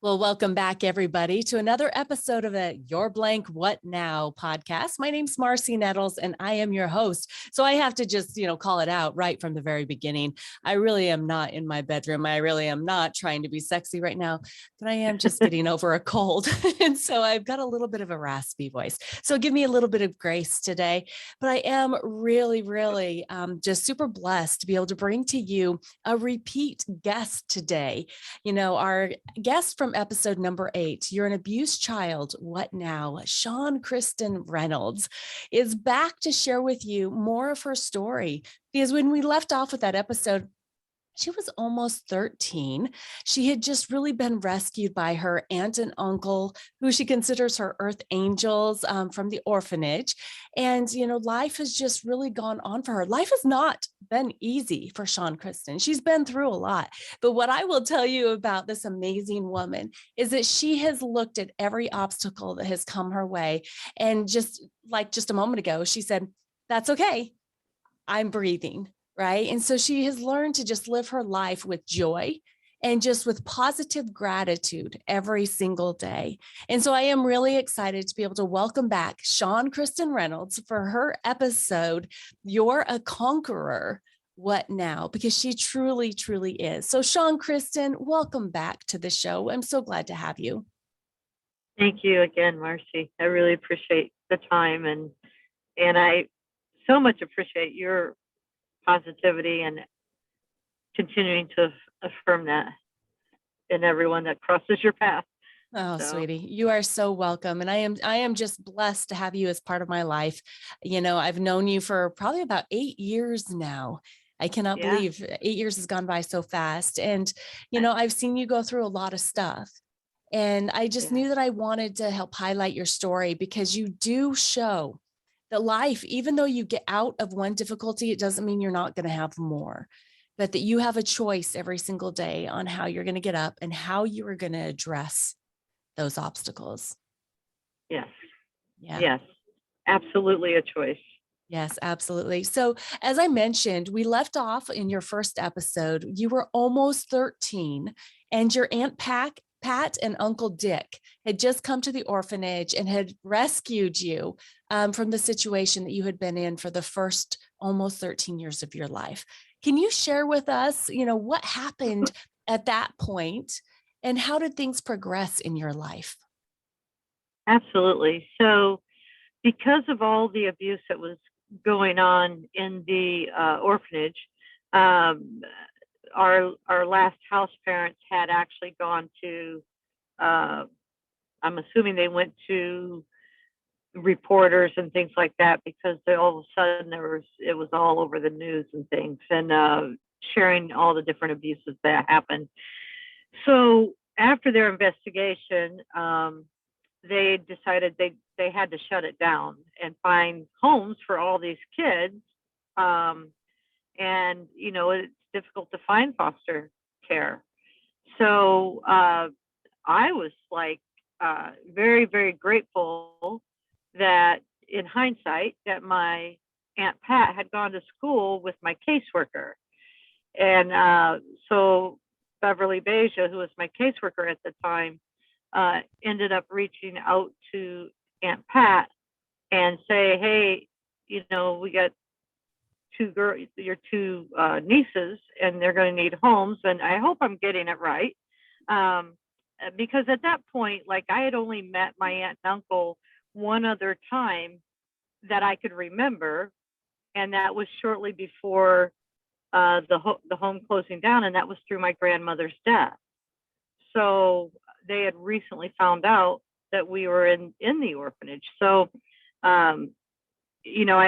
Well, welcome back, everybody, to another episode of the Your Blank What Now podcast. My name's Marcy Nettles, and I am your host. So I have to just, call it out right from the very beginning. I really am not in my bedroom. I really am not trying to be sexy right now, but I am just getting over a cold. And so I've got a little bit of a raspy voice. So give me a little bit of grace today. But I am really just super blessed to be able to bring to you a repeat guest today. Our guest from episode number 8, You're an Abused Child, What Now? Shawn Kristin Reynolds is back to share with you more of her story. Because when we left off with that episode, she was almost 13. She had just really been rescued by her aunt and uncle, who she considers her earth angels, from the orphanage. And, life has just really gone on for her. Life has not been easy for Shawn Kristin. She's been through a lot. But what I will tell you about this amazing woman is that she has looked at every obstacle that has come her way. And just a moment ago, she said, "That's okay. I'm breathing." Right. And so she has learned to just live her life with joy and just with positive gratitude every single day. And so I am really excited to be able to welcome back Shawn Kristin Reynolds for her episode, You're a Conqueror, What Now? Because she truly is. So Shawn Kristin, welcome back to the show. I'm so glad to have you. Thank you again, Marcy. I really appreciate the time and I so much appreciate your positivity and continuing to affirm that in everyone that crosses your path. Oh, sweetie, you are so welcome. And I am just blessed to have you as part of my life. I've known you for probably about 8 years now. I cannot believe 8 years has gone by so fast. And, I've seen you go through a lot of stuff. And I just knew that I wanted to help highlight your story because you do show that life, even though you get out of one difficulty, it doesn't mean you're not going to have more, but that you have a choice every single day on how you're going to get up and how you are going to address those obstacles. Yes. Yeah. Yes. Absolutely a choice. Yes, absolutely. So as I mentioned, we left off in your first episode. You were almost 13 and your Aunt Pat and Uncle Dick had just come to the orphanage and had rescued you from the situation that you had been in for the first almost 13 years of your life. Can you share with us, what happened at that point and how did things progress in your life? Absolutely. So because of all the abuse that was going on in the orphanage, our last house parents had actually gone to, I'm assuming they went to reporters and things like that because all of a sudden it was all over the news and things and sharing all the different abuses that happened. So after their investigation, they decided they had to shut it down and find homes for all these kids. And it's difficult to find foster care. So I was like very grateful that in hindsight that my Aunt Pat had gone to school with my caseworker. And so Beverly Beja, who was my caseworker at the time, ended up reaching out to Aunt Pat and say, "Hey, we got your two nieces, and they're going to need homes." And I hope I'm getting it right, because at that point, like, I had only met my aunt and uncle one other time that I could remember, and that was shortly before the home closing down, and that was through my grandmother's death. So they had recently found out that we were in the orphanage. So, I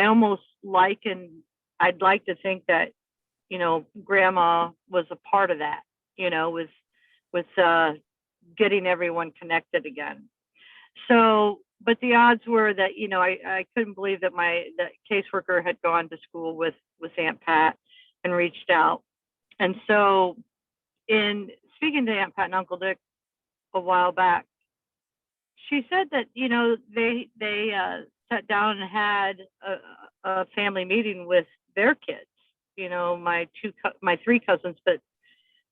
almost I'd like to think that, Grandma was a part of that, with getting everyone connected again. So, but the odds were that, I couldn't believe that that caseworker had gone to school with Aunt Pat and reached out. And so in speaking to Aunt Pat and Uncle Dick a while back, she said that, they sat down and had a family meeting with their kids, my three cousins, but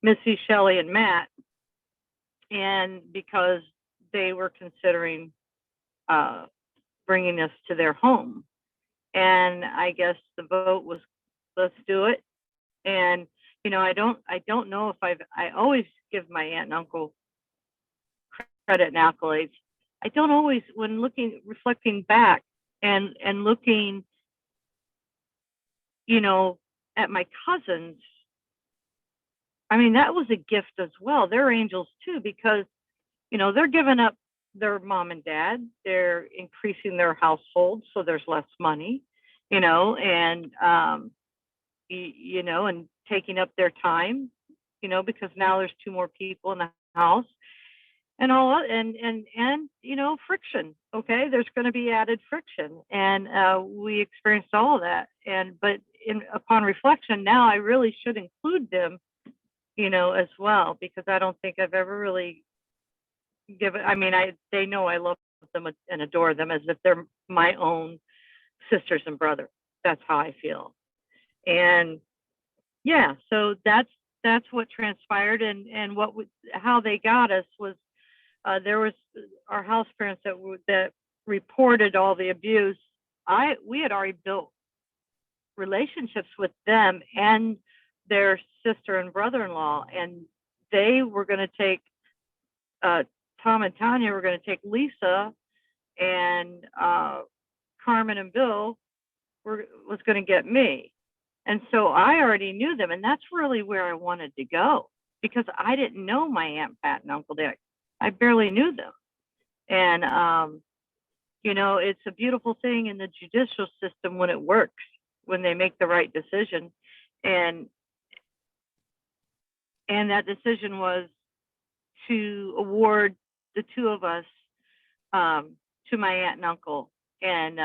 Missy, Shelley, and Matt. and because they were considering bringing us to their home. And I guess the vote was, let's do it. And I don't know if I always give my aunt and uncle credit and accolades. I don't always, when reflecting back and looking, at my cousins, I mean, that was a gift as well. They're angels too, because, they're giving up their mom and dad. They're increasing their household, so there's less money, and, and taking up their time, because now there's 2 more people in the house and all, and friction. Okay. There's going to be added friction. And, we experienced all of that. But upon reflection, now I really should include them, as well, because I don't think I've ever really they know I love them and adore them as if they're my own sisters and brothers. That's how I feel. And yeah, so that's what transpired, and how they got us was, there was our house parents that reported all the abuse. We had already built relationships with them and their sister and brother-in-law, and they were going to take, Tom and Tanya were going to take Lisa, and Carmen and Bill was going to get me. And so I already knew them, and that's really where I wanted to go, because I didn't know my Aunt Pat and Uncle Dick. I barely knew them. And, it's a beautiful thing in the judicial system when it works, when they make the right decision. And that decision was to award the 2 of us to my aunt and uncle. And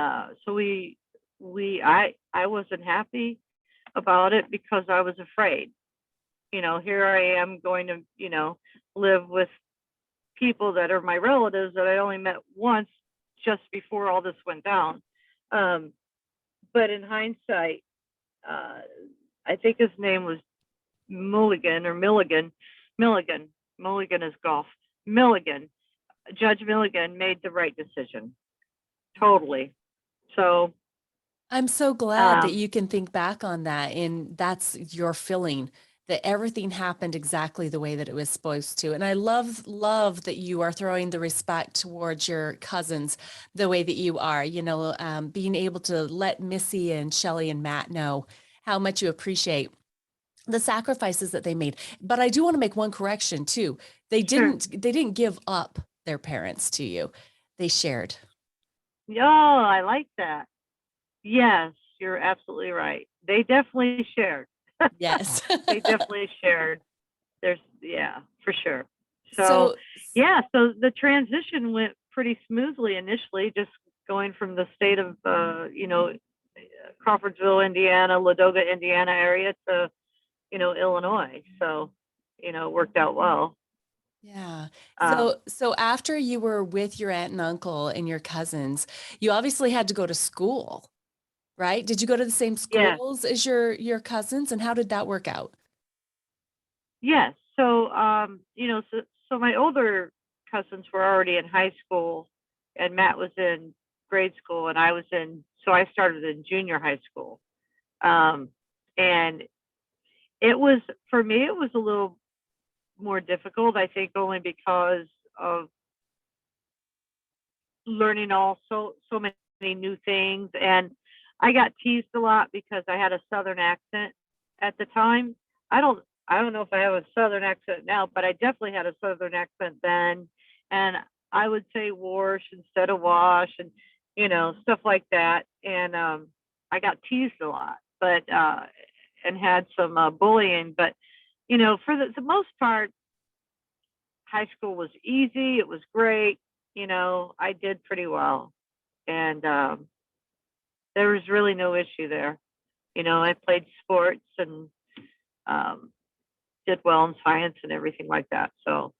so I wasn't happy about it, because I was afraid. Here I am going to, live with people that are my relatives that I only met once just before all this went down. But in hindsight, I think his name was Mulligan or Milligan. Mulligan is golf. Judge Milligan made the right decision. Totally. So I'm so glad that you can think back on that, and that's your feeling, that everything happened exactly the way that it was supposed to. And I love that you are throwing the respect towards your cousins the way that you are, being able to let Missy and Shelly and Matt know how much you appreciate the sacrifices that they made. But I do want to make one correction too. They didn't give up their parents to you. They shared. Oh, I like that. Yes, you're absolutely right. They definitely shared. Yes. They definitely shared. For sure. So the transition went pretty smoothly initially, just going from the state of, Crawfordsville, Indiana, Ladoga, Indiana area to, Illinois. So, it worked out well. Yeah. So after you were with your aunt and uncle and your cousins, you obviously had to go to school, right? Did you go to the same schools as your cousins, and how did that work out? Yes. So, so my older cousins were already in high school, and Matt was in grade school, and so I started in junior high school. And for me, it was a little more difficult, I think, only because of learning so many new things. And I got teased a lot because I had a Southern accent at the time. I don't know if I have a Southern accent now, but I definitely had a Southern accent then. And I would say wash instead of wash, and, stuff like that. And I got teased a lot, but and had some bullying. But, for the most part, high school was easy. It was great. I did pretty well. And there was really no issue there. I played sports and did well in science and everything like that. So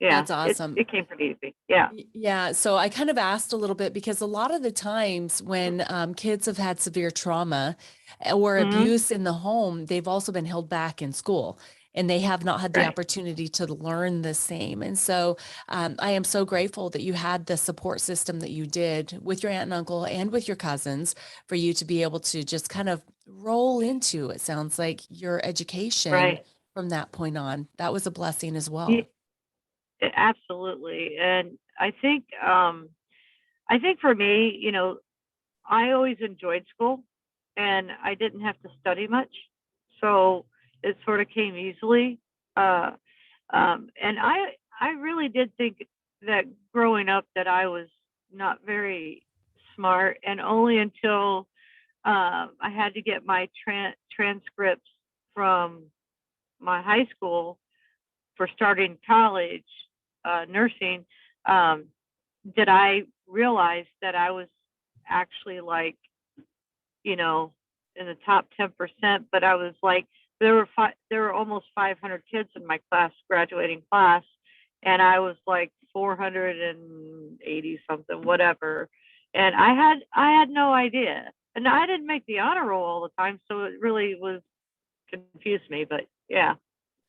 yeah, That's awesome. It came pretty easy. Yeah. Yeah. So I kind of asked a little bit because a lot of the times when kids have had severe trauma or abuse in the home, they've also been held back in school. and they have not had the Right. opportunity to learn the same. And so I am so grateful that you had the support system that you did with your aunt and uncle and with your cousins for you to be able to just kind of roll into, it sounds like, your education Right. from that point on. That was a blessing as Ye- well. Absolutely. And I think for me, I always enjoyed school and I didn't have to study much. So it sort of came easily. Uh, and I really did think that growing up that I was not very smart, and only until I had to get my transcripts from my high school for starting college, nursing, um, did I realize that I was actually like, you know, in the top 10%, but I was like, there were almost 500 kids in my class, graduating class, and I was like 480 something, whatever. And I had no idea. And I didn't make the honor roll all the time, so it really was confused me, but yeah.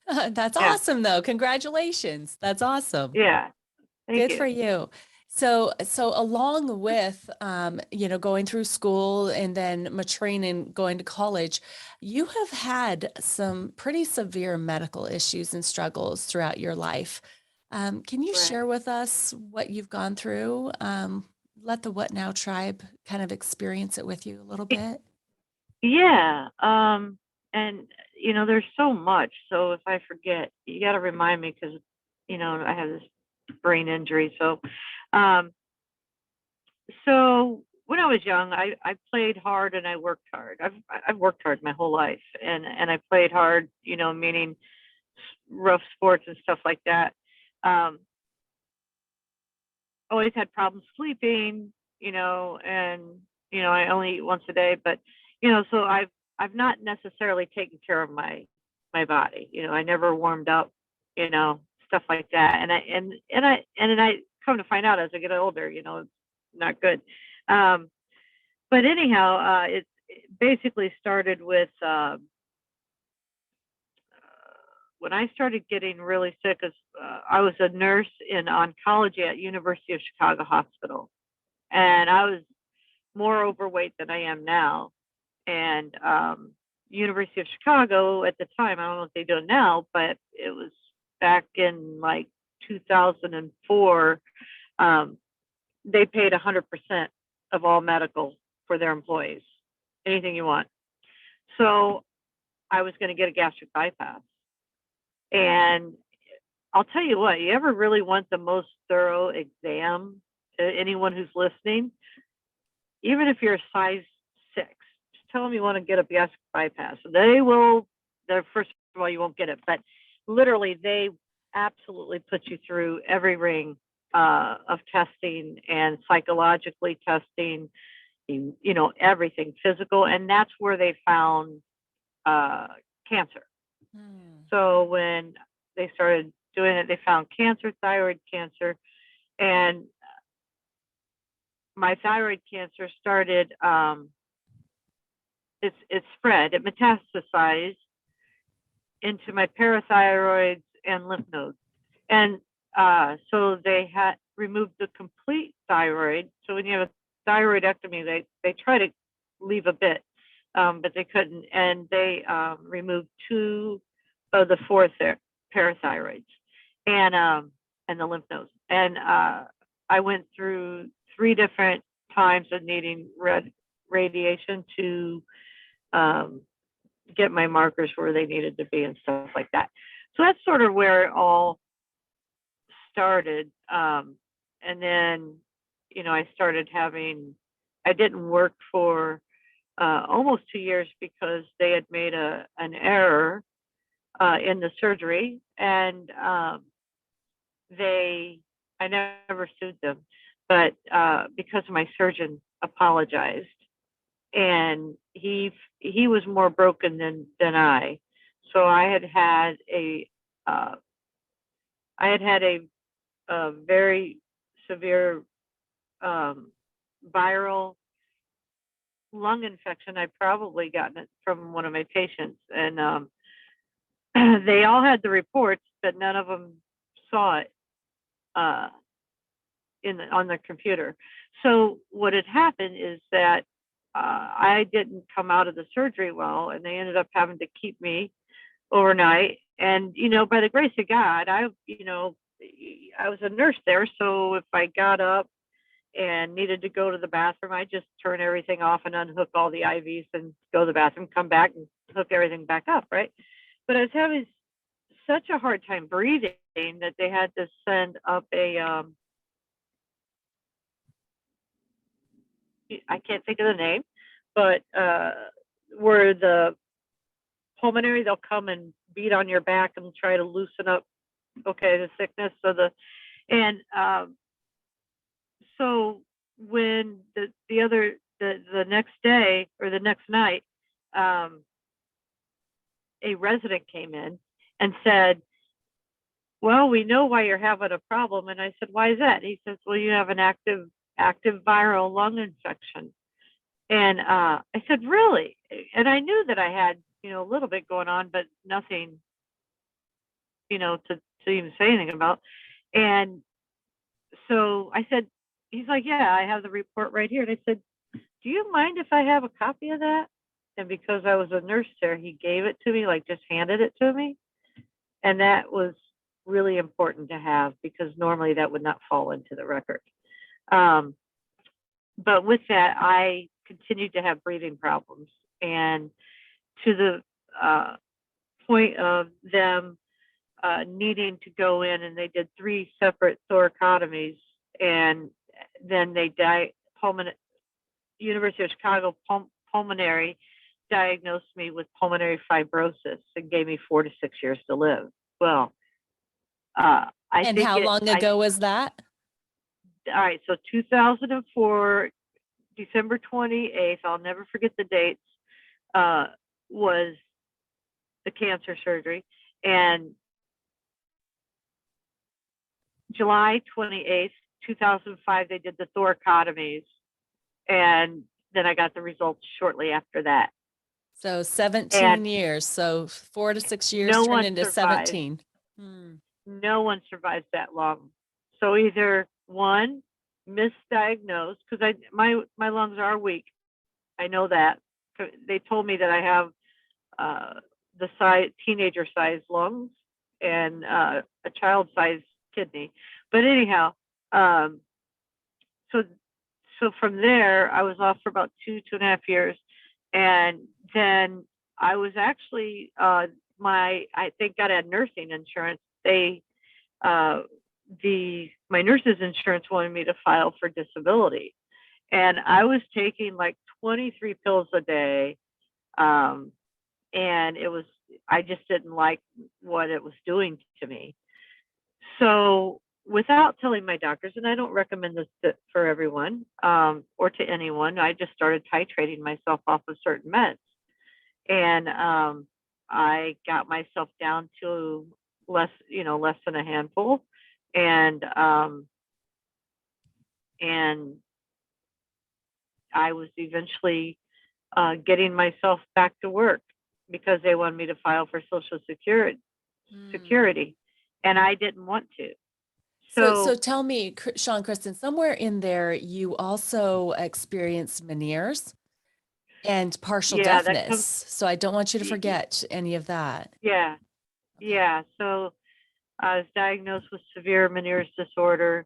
That's Yeah. awesome, though. Congratulations. That's awesome. Yeah. Thank Good for you. you. So along with, going through school and then maturing and going to college, you have had some pretty severe medical issues and struggles throughout your life. Can you share Right. with us what you've gone through? Let the What Now tribe kind of experience it with you a little bit. Yeah. And there's so much. So if I forget, you got to remind me because, I have this brain injury. Um, so when I was young, I played hard and I worked hard. I've worked hard my whole life, and I played hard, meaning rough sports and stuff like that. Um, Always had problems sleeping, and I only eat once a day, but so I've not necessarily taken care of my body. I never warmed up, stuff like that. And I come to find out as I get older, it's not good. Um, but anyhow, it basically started with when I started getting really sick. As I was a nurse in oncology at University of Chicago Hospital, and I was more overweight than I am now. And University of Chicago at the time, I don't know what they do now, but it was back in like 2004. Um, they paid 100% of all medical for their employees, anything you want. So I was going to get a gastric bypass. And I'll tell you what, you ever really want the most thorough exam, anyone who's listening, even if you're a size 6, just tell them you want to get a gastric bypass. They will, first of all, you won't get it, but literally they absolutely put you through every ring of testing and psychologically testing, everything physical. And that's where they found cancer. Hmm. So when they started doing it, they found cancer, thyroid cancer, and my thyroid cancer started. It spread. It metastasized into my parathyroids and lymph nodes, and so they had removed the complete thyroid. So when you have a thyroidectomy, they try to leave a bit, but they couldn't, and they removed 2 of the 4 parathyroids, and the lymph nodes. And I went through 3 different times of needing radiation to um, get my markers where they needed to be and stuff like that. So that's sort of where it all started. And then, I started I didn't work for almost 2 years because they had made an error in the surgery, and I never sued them, but because my surgeon apologized, and he was more broken than I. So uh, I had a very severe um, viral lung infection. I'd probably gotten it from one of my patients, and they all had the reports, but none of them saw it uh, on the computer. So what had happened is that I didn't come out of the surgery well, and they ended up having to keep me overnight. And by the grace of God, I was a nurse there, so if I got up and needed to go to the bathroom, I just turn everything off and unhook all the IVs and go to the bathroom, come back and hook everything back up, right? But I was having such a hard time breathing that they had to send up I can't think of the name, but where the pulmonary, they'll come and beat on your back and try to loosen up, the sickness. So when the next day or the next night, a resident came in and said, well, we know why you're having a problem. And I said, why is that? He says, well, you have an active viral lung infection. And I said, really? And I knew that I had, a little bit going on, but nothing, to even say anything about. And so I said, he's like, yeah, I have the report right here. And I said, do you mind if I have a copy of that? And because I was a nurse there, he gave it to me, like just handed it to me. And that was really important to have, because normally that would not fall into the record. But with that, I continued to have breathing problems, and to the point of them needing to go in, and they did 3 separate thoracotomies, and then they University of Chicago pulmonary diagnosed me with pulmonary fibrosis and gave me 4 to 6 years to live. Well, and how long ago was that? All right, so 2004, December 28th, I'll never forget the dates, was the cancer surgery. And July 28th, 2005, they did the thoracotomies. And then I got the results shortly after that. So 17 years. So 4 to 6 years turned into 17. No one survives that long. So either one, misdiagnosed, because my lungs are weak. I know that. They told me that I have the teenager size lungs and a child size kidney. But anyhow, so from there, I was off for about 2.5 years, and then I was actually I thank God I had nursing insurance. My nurse's insurance wanted me to file for disability, and I was taking like 23 pills a day, and I just didn't like what it was doing to me. So without telling my doctors, and I don't recommend this for everyone or to anyone, I just started titrating myself off of certain meds, and I got myself down to less than a handful, and I was eventually getting myself back to work because they wanted me to file for Social Security, and I didn't want to. So tell me, Shawn, Kristin, somewhere in there, you also experienced Meniere's and partial deafness. So I don't want you to forget any of that. Yeah. So I was diagnosed with severe Meniere's disorder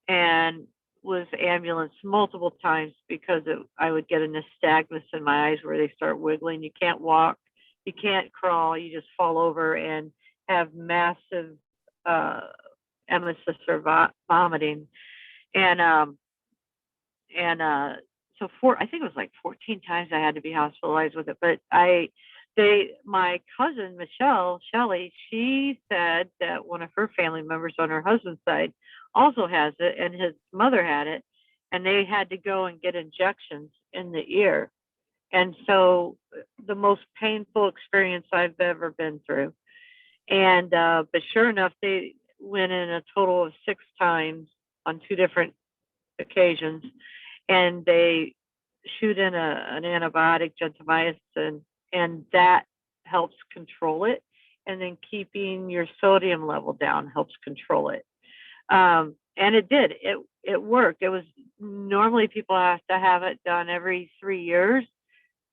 and was ambulanced multiple times because I would get a nystagmus in my eyes where they start wiggling. You can't walk, you can't crawl, you just fall over and have massive emesis or vomiting. And so I think it was like 14 times I had to be hospitalized with it. But my cousin, Shelley, she said that one of her family members on her husband's side also has it, and his mother had it, and they had to go and get injections in the ear. And so the most painful experience I've ever been through. And but sure enough, they went in a total of 6 times on 2 different occasions, and they shoot in an antibiotic, gentamicin, and that helps control it. and then keeping your sodium level down helps control it. And it did. It worked. It was normally people have to have it done every 3 years,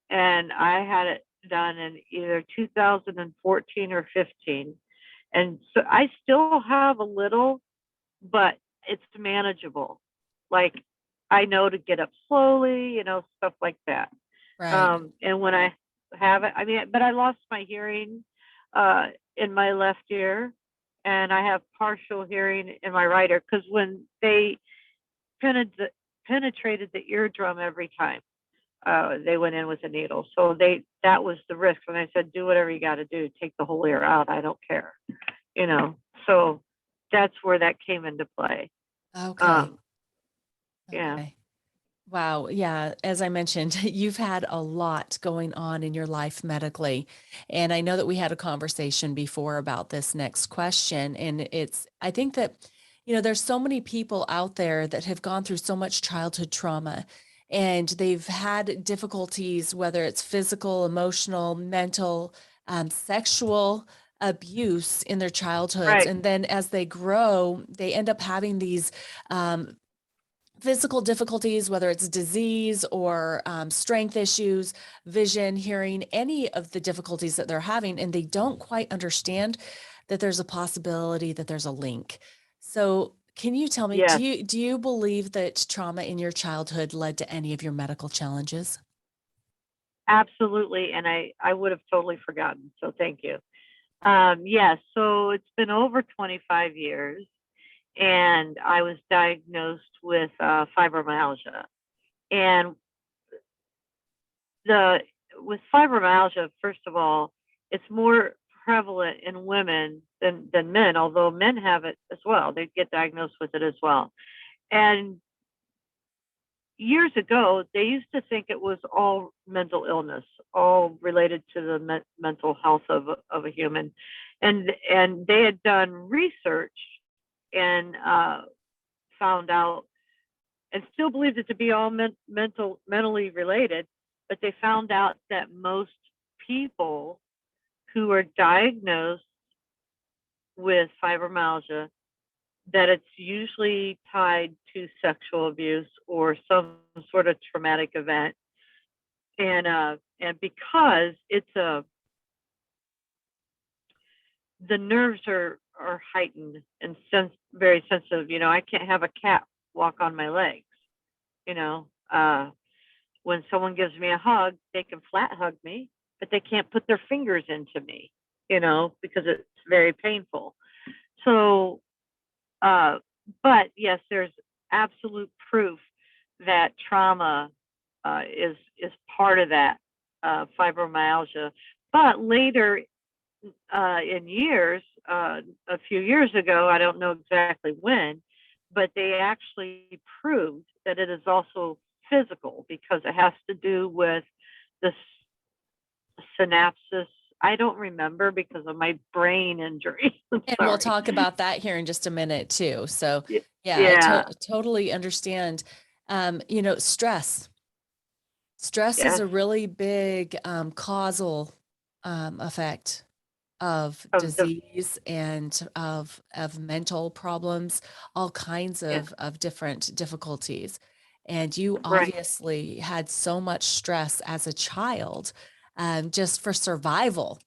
and I had it done in either 2014 or 15. And so I still have a little, but it's manageable. Like I know to get up slowly, stuff like that. Right. And when I have it, I mean, but I lost my hearing in my left ear, and I have partial hearing in my right ear because when they penetrated the eardrum every time they went in with a needle, so that was the risk. When I said, do whatever you got to do, take the whole ear out, I don't care, So that's where that came into play. Okay. Yeah. Okay. Wow. Yeah. As I mentioned, you've had a lot going on in your life medically. And I know that we had a conversation before about this next question. And I think that, there's so many people out there that have gone through so much childhood trauma and they've had difficulties, whether it's physical, emotional, mental, sexual abuse in their childhoods. Right. And then as they grow, they end up having these physical difficulties, whether it's disease or strength issues, vision, hearing, any of the difficulties that they're having, and they don't quite understand that there's a possibility that there's a link. So can you tell me, Yes, do you believe that trauma in your childhood led to any of your medical challenges? absolutely. And I would have totally forgotten. So thank you. Yes. So it's been over 25 years, and I was diagnosed with fibromyalgia. And with fibromyalgia, first of all, it's more prevalent in women than men, although men have it as well. They get diagnosed with it as well. And years ago, they used to think it was all mental illness, all related to the mental health of a human, and they had done research and found out, and still believed it to be all mentally related, but they found out that most people who are diagnosed with fibromyalgia, that it's usually tied to sexual abuse or some sort of traumatic event. And because the nerves are heightened and very sensitive. I can't have a cat walk on my legs. When someone gives me a hug, they can flat hug me, but they can't put their fingers into me, because it's very painful. So, but yes, there's absolute proof that trauma is part of that fibromyalgia. But later in years, a few years ago, I don't know exactly when, but they actually proved that it is also physical because it has to do with the synapses. I don't remember because of my brain injury. And we'll talk about that here in just a minute too. So yeah, Yeah. I totally understand. Stress. Stress is Yes. a really big causal effect of Of the disease and of mental problems, all kinds Yes. of different difficulties. And you Right. obviously had so much stress as a child, just for survival.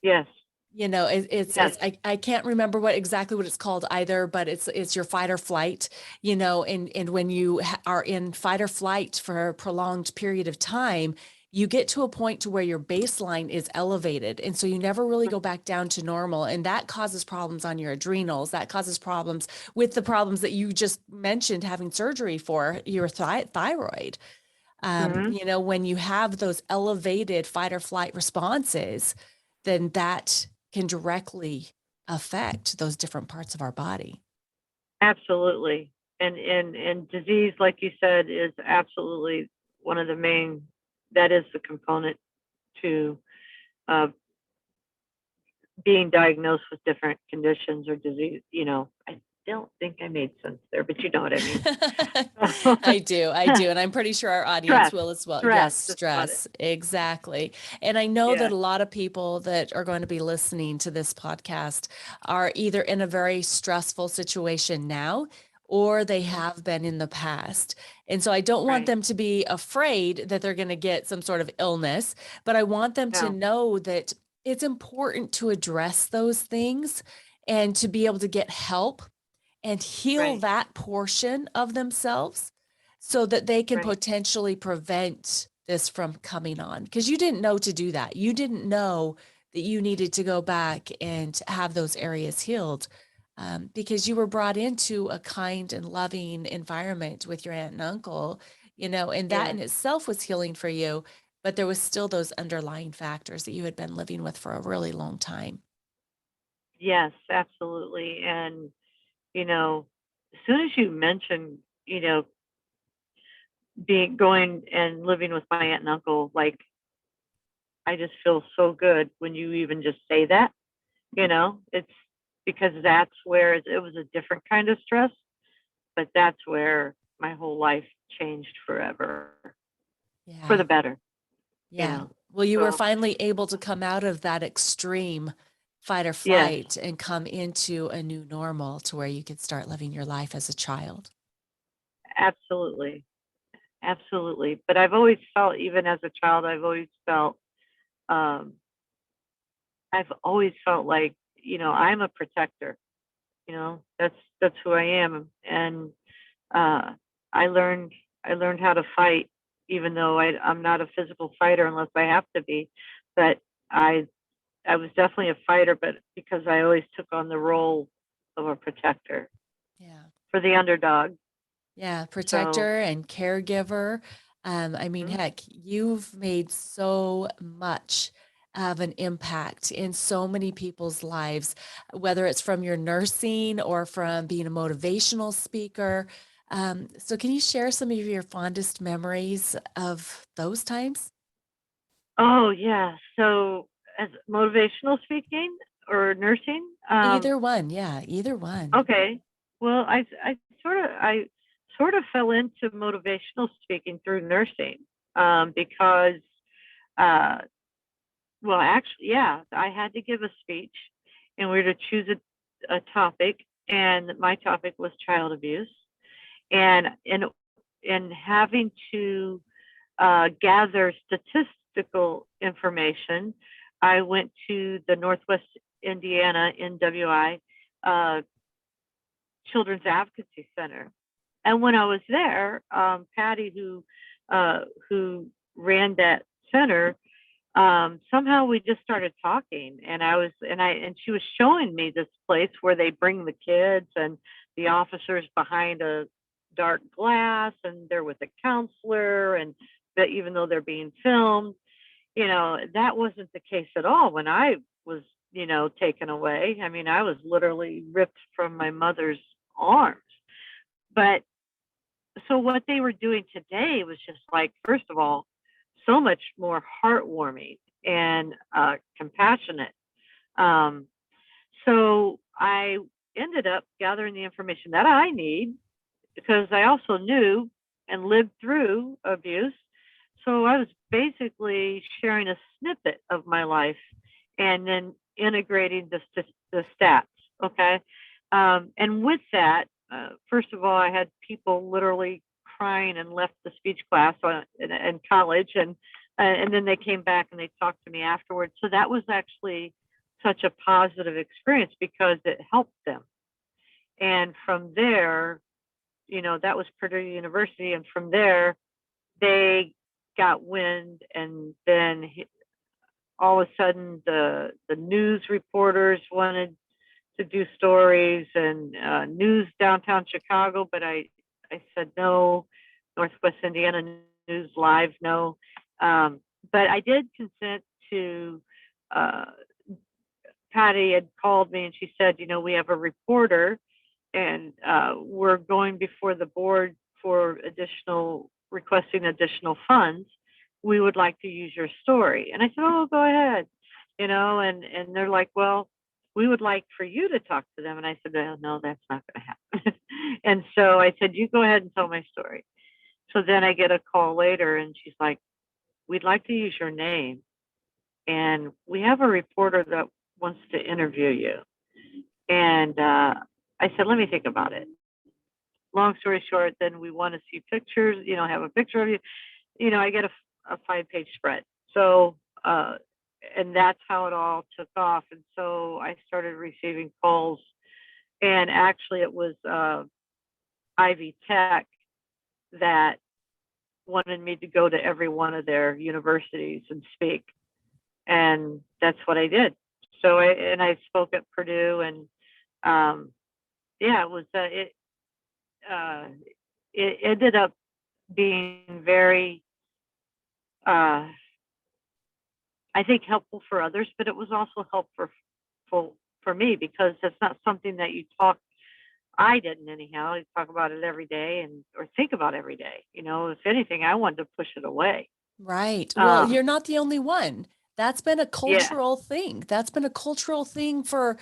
Yes. It's Yes. I can't remember exactly what it's called either, but it's your fight or flight, and when you are in fight or flight for a prolonged period of time, you get to a point to where your baseline is elevated. And so you never really go back down to normal. And that causes problems on your adrenals. That causes problems with the problems that you just mentioned having surgery for your thyroid. Mm-hmm. When you have those elevated fight or flight responses, then that can directly affect those different parts of our body. Absolutely. And disease, like you said, is absolutely one of the main, that is the component to uh, being diagnosed with different conditions or disease. don't think I made sense there, but you know what I mean. I do. And I'm pretty sure our audience Stress, will as well. stress, Yes, that's about it. stress. Exactly. And I know that Yeah, a lot of people that are going to be listening to this podcast are either in a very stressful situation now or they have been in the past. And so I don't want right. them to be afraid that they're going to get some sort of illness, but I want them to No, know that it's important to address those things and to be able to get help and heal right, that portion of themselves so that they can right. potentially prevent this from coming on. Because you didn't know to do that. You didn't know that you needed to go back and have those areas healed because you were brought into a kind and loving environment with your aunt and uncle, and that Yes, in itself was healing for you. But there was still those underlying factors that you had been living with for a really long time. yes, absolutely. And, as soon as you mention, being going and living with my aunt and uncle, like I just feel so good when you even just say that, it's because that's where it was a different kind of stress, but that's where my whole life changed forever for Yeah. the better, you Yeah. know. Well, you were So, finally able to come out of that extreme fight or yes, flight and come into a new normal to where you could start living your life as a child. absolutely. Absolutely. But I've always felt, even as a child, um, I've always felt like, I'm a protector. That's who I am. And uh, I learned, I learned how to fight, even though I'm not a physical fighter unless I have to be. But I, I was definitely a fighter, but because I always took on the role of a protector Yeah. for the underdog. Yeah. So, Protector and caregiver. I mean, mhm, heck, you've made so much of an impact in so many people's lives, whether it's from your nursing or from being a motivational speaker. So, can you share some of your fondest memories of those times? oh yeah. So as motivational speaking or nursing, Either one. Yeah, either one. okay. Well, I sort of fell into motivational speaking through nursing, because, uh, well, actually, yeah, I had to give a speech, and we were to choose a topic, and my topic was child abuse, and in having to gather statistical information, I went to the Northwest Indiana NWI uh, Children's Advocacy Center. And when I was there, Patty, who ran that center, somehow we just started talking, and she was showing me this place where they bring the kids and the officers behind a dark glass, and they're with a counselor, and that even though they're being filmed, that wasn't the case at all when I was, taken away. I mean, I was literally ripped from my mother's arms. But so what they were doing today was just like, first of all, so much more heartwarming and compassionate. Um, so I ended up gathering the information that I need because I also knew and lived through abuse. So I was basically sharing a snippet of my life and then integrating the stats. Okay. And with that, first of all, I had people literally crying and left the speech class in college, and then they came back and they talked to me afterwards. So that was actually such a positive experience because it helped them. And from there, that was Purdue University, and from there they got wind, and then all of a sudden the news reporters wanted to do stories and news downtown Chicago, but I said no. Northwest Indiana News Live, no. But I did consent to. Uh, Patty had called me and she said, we have a reporter, and we're going before the board for requesting additional funds. We would like to use your story. And I said, oh, go ahead. And they're like, well, we would like for you to talk to them. And I said, well, no, that's not going to happen. And so I said, you go ahead and tell my story. So then I get a call later and she's like, we'd like to use your name. And we have a reporter that wants to interview you. And I said, let me think about it. Long story short, then we want to see pictures, have a picture of you. I get a 5-page spread. So, and that's how it all took off. And so I started receiving calls. And actually, it was Ivy Tech that wanted me to go to every one of their universities and speak. And that's what I did. So I spoke at Purdue, and it was it ended up being very I think helpful for others, but it was also helpful for me, because that's not something that you talk. I didn't anyhow. I talk about it every day or think about every day. If anything, I wanted to push it away. Right. Well, you're not the only one. That's been a Yeah, cultural thing. That's been a cultural thing for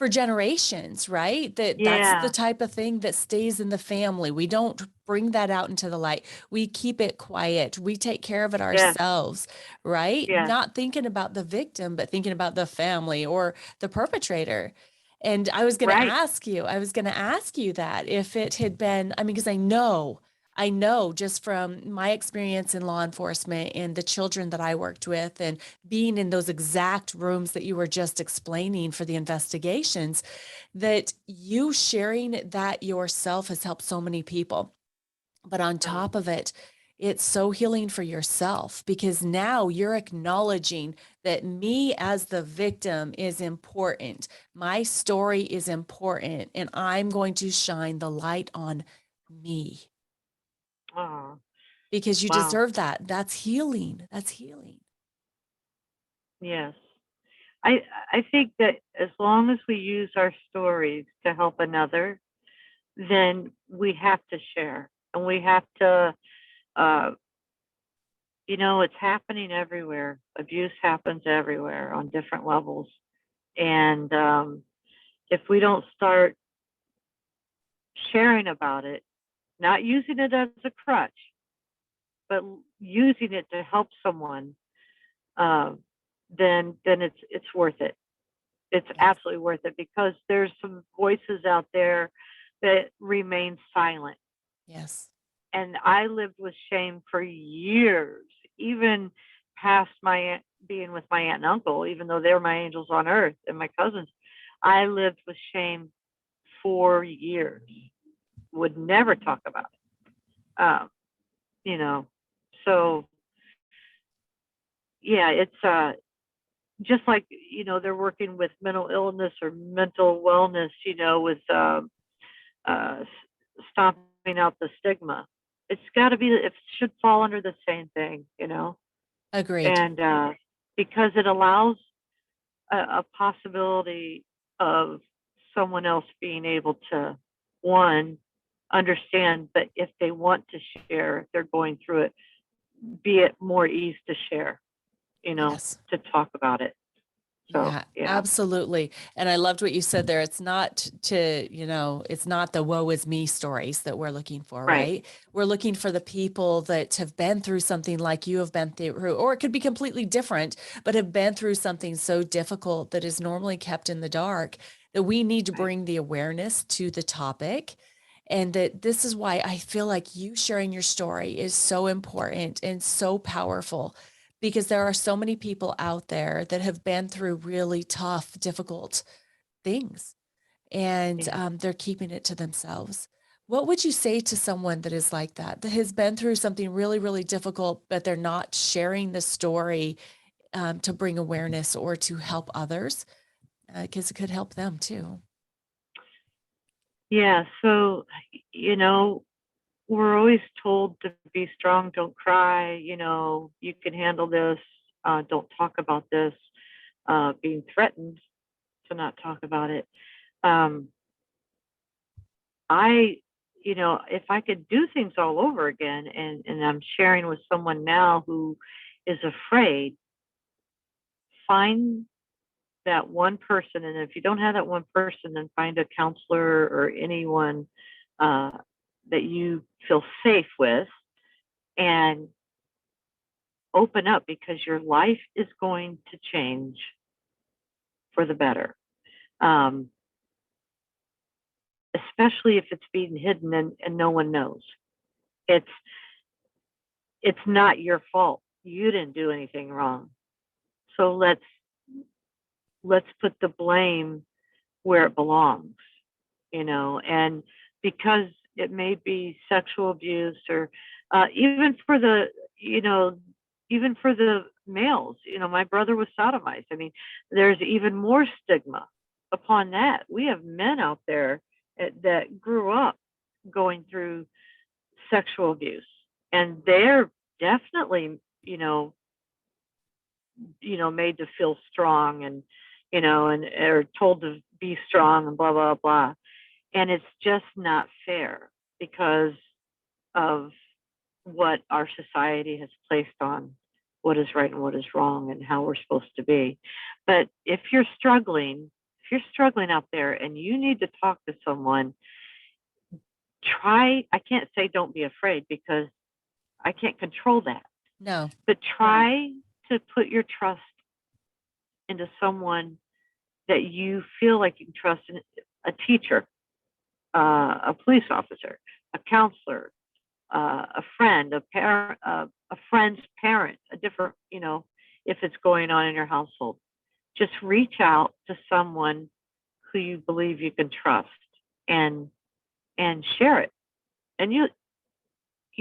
generations, right? That's the yeah, type of thing that stays in the family. We don't bring that out into the light. We keep it quiet. We take care of it yeah, ourselves, right? yeah. Not thinking about the victim, but thinking about the family or the perpetrator. And Right. I was going to ask you that if it had been, I mean, because I know just from my experience in law enforcement and the children that I worked with and being in those exact rooms that you were just explaining for the investigations, that you sharing that yourself has helped so many people. But on Oh, top of it, it's so healing for yourself because now you're acknowledging that me as the victim is important. My story is important, and I'm going to shine the light on me oh, because you wow. deserve that. That's healing. That's healing. Yes. I I think that as long as we use our stories to help another, then we have to share, and we have to uh it's happening everywhere. Abuse happens everywhere on different levels. And if we don't start sharing about it, not using it as a crutch, but using it to help someone, uh, then it's worth it. It's Yes. absolutely worth it, because there's some voices out there that remain silent. Yes. And I lived with shame for years, even past being with my aunt and uncle, even though they were my angels on earth and my cousins. I lived with shame for years, would never talk about it. You know, so yeah, it's just like, they're working with mental illness or mental wellness, with uh, stomping out the stigma. It's got to be, it should fall under the same thing. Agreed. And because it allows a possibility of someone else being able to, one, understand that if they want to share, if they're going through it, be it more ease to share, Yes. to talk about it. So, Yeah, yeah, absolutely. And I loved what you said there. It's not it's not the woe is me stories that we're looking for, right, right? We're looking for the people that have been through something like you have been through, or it could be completely different, but have been through something so difficult that is normally kept in the dark, that we need to right. bring the awareness to the topic. And that this is why I feel like you sharing your story is so important and so powerful, because there are so many people out there that have been through really tough, difficult things, and Yeah. they're keeping it to themselves. What would you say to someone that is like that has been through something really, really difficult, but they're not sharing the story to bring awareness or to help others? Because it could help them too. Yeah. So, you know, we're always told to be strong, don't cry, you can handle this, don't talk about this, being threatened to not talk about it. Um, I, if I could do things all over again, and I'm sharing with someone now who is afraid, find that one person. And if you don't have that one person, then find a counselor or anyone that you feel safe with, and open up, because your life is going to change for the better. Especially if it's being hidden and no one knows. It's not your fault. You didn't do anything wrong. So let's put the blame where it belongs, and because it may be sexual abuse, or even for the, even for the males, my brother was sodomized. I mean, there's even more stigma upon that. We have men out there that grew up going through sexual abuse, and they're definitely, made to feel strong, and and are told to be strong, and blah blah blah. And it's just not fair, because of what our society has placed on what is right and what is wrong, and how we're supposed to be. But if you're struggling out there and you need to talk to someone, I can't say don't be afraid, because I can't control that. No. But try to put your trust into someone that you feel like you can trust, in a teacher, a police officer, a counselor, a friend, a parent, a friend's parent, a different, if it's going on in your household. Just reach out to someone who you believe you can trust, and share it. And you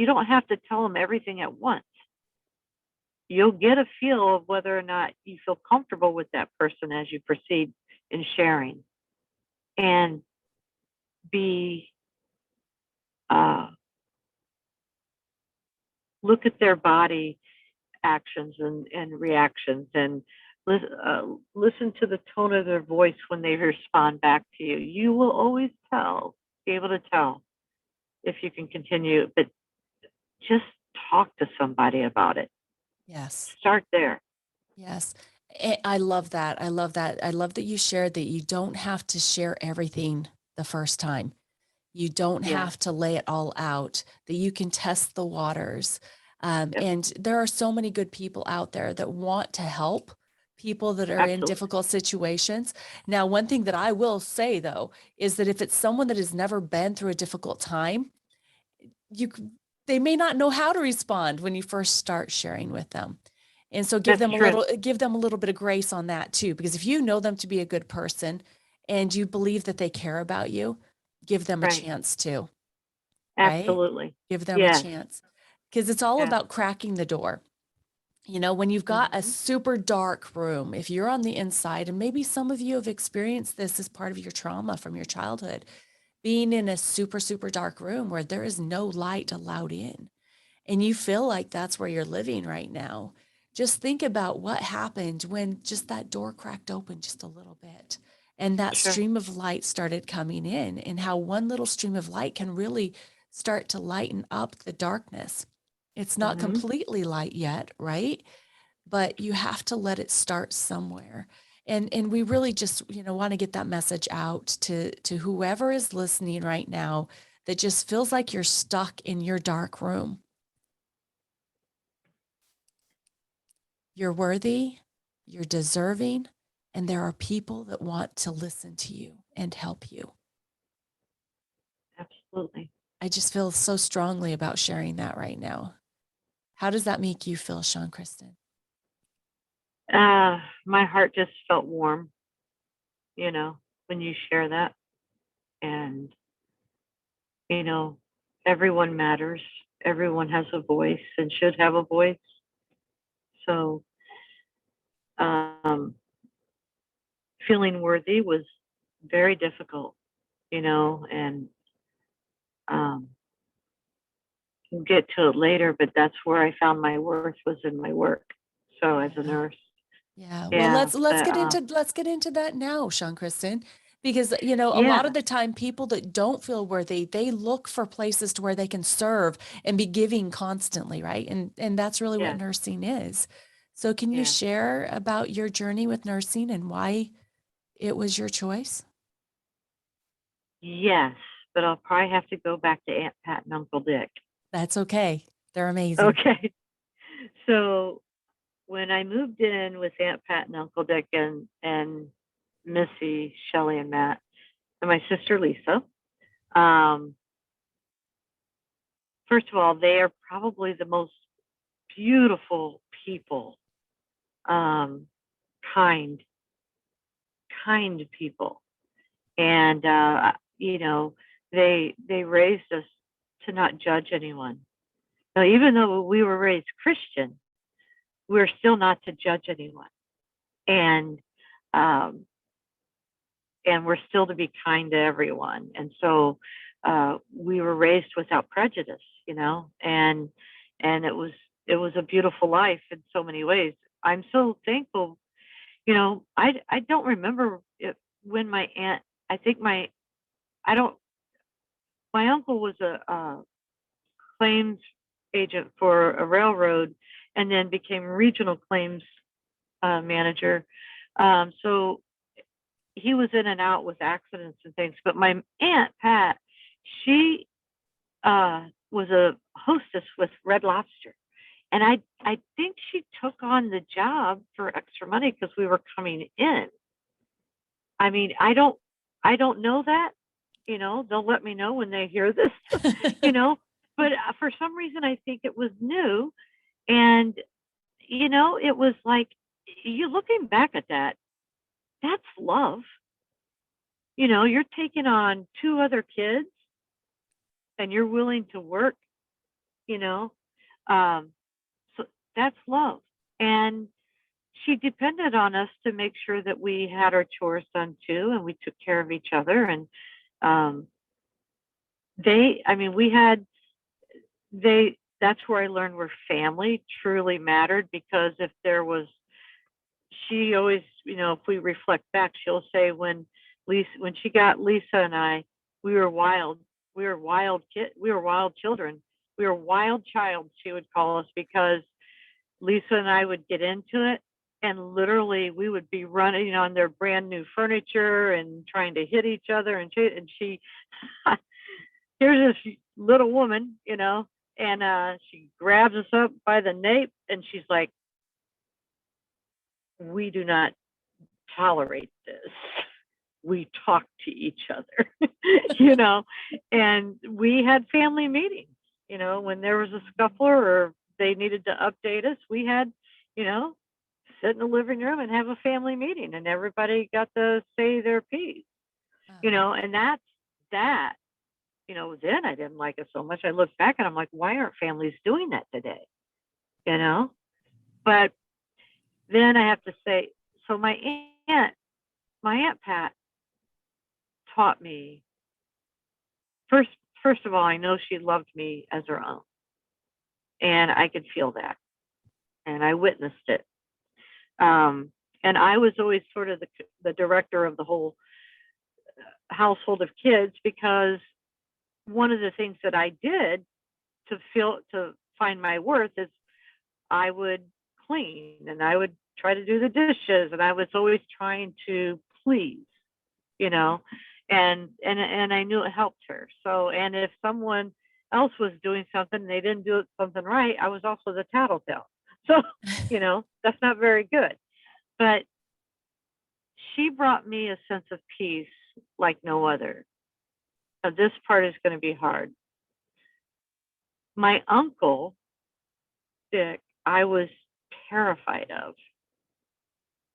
don't have to tell them everything at once. You'll get a feel of whether or not you feel comfortable with that person as you proceed in sharing. And be look at their body actions and reactions, and listen to the tone of their voice when they respond back to you. You will always be able to tell if you can continue, but just talk to somebody about it. Yes. Start there. Yes. I love that. I love that. I love that you shared that you don't have to share everything the first time. You don't have to lay it all out, that you can test the waters. And there are so many good people out there that want to help people that are in difficult situations. Now, one thing that I will say, though, is that if it's someone that has never been through a difficult time, they may not know how to respond when you first start sharing with them. And so give them a little bit of grace on that too, because if you know them to be a good person and you believe that they care about you, give them a chance too. Absolutely. Right? Give them a chance, because it's all about cracking the door. When you've got a super dark room, if you're on the inside, and maybe some of you have experienced this as part of your trauma from your childhood, being in a super, super dark room where there is no light allowed in, and you feel like that's where you're living right now. Just think about what happened when just that door cracked open just a little bit, and that stream of light started coming in, and how one little stream of light can really start to lighten up the darkness. It's not completely light yet, right? But you have to let it start somewhere. And we really just, want to get that message out to whoever is listening right now that just feels like you're stuck in your dark room. You're worthy, you're deserving, and there are people that want to listen to you and help you. Absolutely. I just feel so strongly about sharing that right now. How does that make you feel, Shawn, Kristin? My heart just felt warm, when you share that. And, everyone matters. Everyone has a voice and should have a voice. So, feeling worthy was very difficult, and we'll get to it later, but that's where I found my worth, was in my work. So as a nurse. Yeah. Well, let's get into that now, Shawn, Kristin, because a lot of the time people that don't feel worthy, they look for places to where they can serve and be giving constantly, right? And that's really what nursing is. So can you Yeah. share about your journey with nursing and why it was your choice? Yes, but I'll probably have to go back to Aunt Pat and Uncle Dick. That's okay. They're amazing. Okay. So when I moved in with Aunt Pat and Uncle Dick and Missy, Shelley, and Matt, and my sister Lisa, um, first of all, they are probably the most beautiful people, um, kind, kind people, and they raised us to not judge anyone. Now, even though we were raised Christian, we're still not to judge anyone, and um, and we're still to be kind to everyone. And so we were raised without prejudice, and it was a beautiful life in so many ways. I'm so thankful. I don't remember when my aunt. I think I don't. My uncle was a claims agent for a railroad, and then became regional claims manager. So he was in and out with accidents and things. But my aunt Pat, she was a hostess with Red Lobster, and I think she took on the job for extra money because we were coming in. I mean, I don't know that. They'll let me know when they hear this. you know, but for some reason, I think it was new, and it was like, you looking back at that, that's love. You're taking on two other kids and you're willing to work, you know. Um, so that's love. And she depended on us to make sure that we had our chores done too, and we took care of each other. And um, I mean, that's where I learned where family truly mattered, because if there was, she always, if we reflect back, she'll say when she got Lisa and I, we were wild. We were wild children. We were wild child, she would call us, because Lisa and I would get into it, and literally we would be running on their brand new furniture and trying to hit each other, and she here's this little woman, and she grabs us up by the nape and she's like, we do not tolerate this. We talk to each other, and we had family meetings, when there was a scuffle or they needed to update us, we had, sit in the living room and have a family meeting, and everybody got to say their piece, and that's that. Then I didn't like it so much. I look back and I'm like, why aren't families doing that today? But then I have to say, so my aunt Pat taught me, first first of all, I know she loved me as her own, and I could feel that, and I witnessed it. And I was always sort of the director of the whole household of kids, because one of the things that I did to find my worth is I would clean and I would try to do the dishes, and I was always trying to please, you know, and I knew it helped her. So, and if someone else was doing something and they didn't do something right, I was also the tattletale. So, that's not very good. But she brought me a sense of peace like no other. Now, this part is going to be hard. My uncle, Dick, I was terrified of.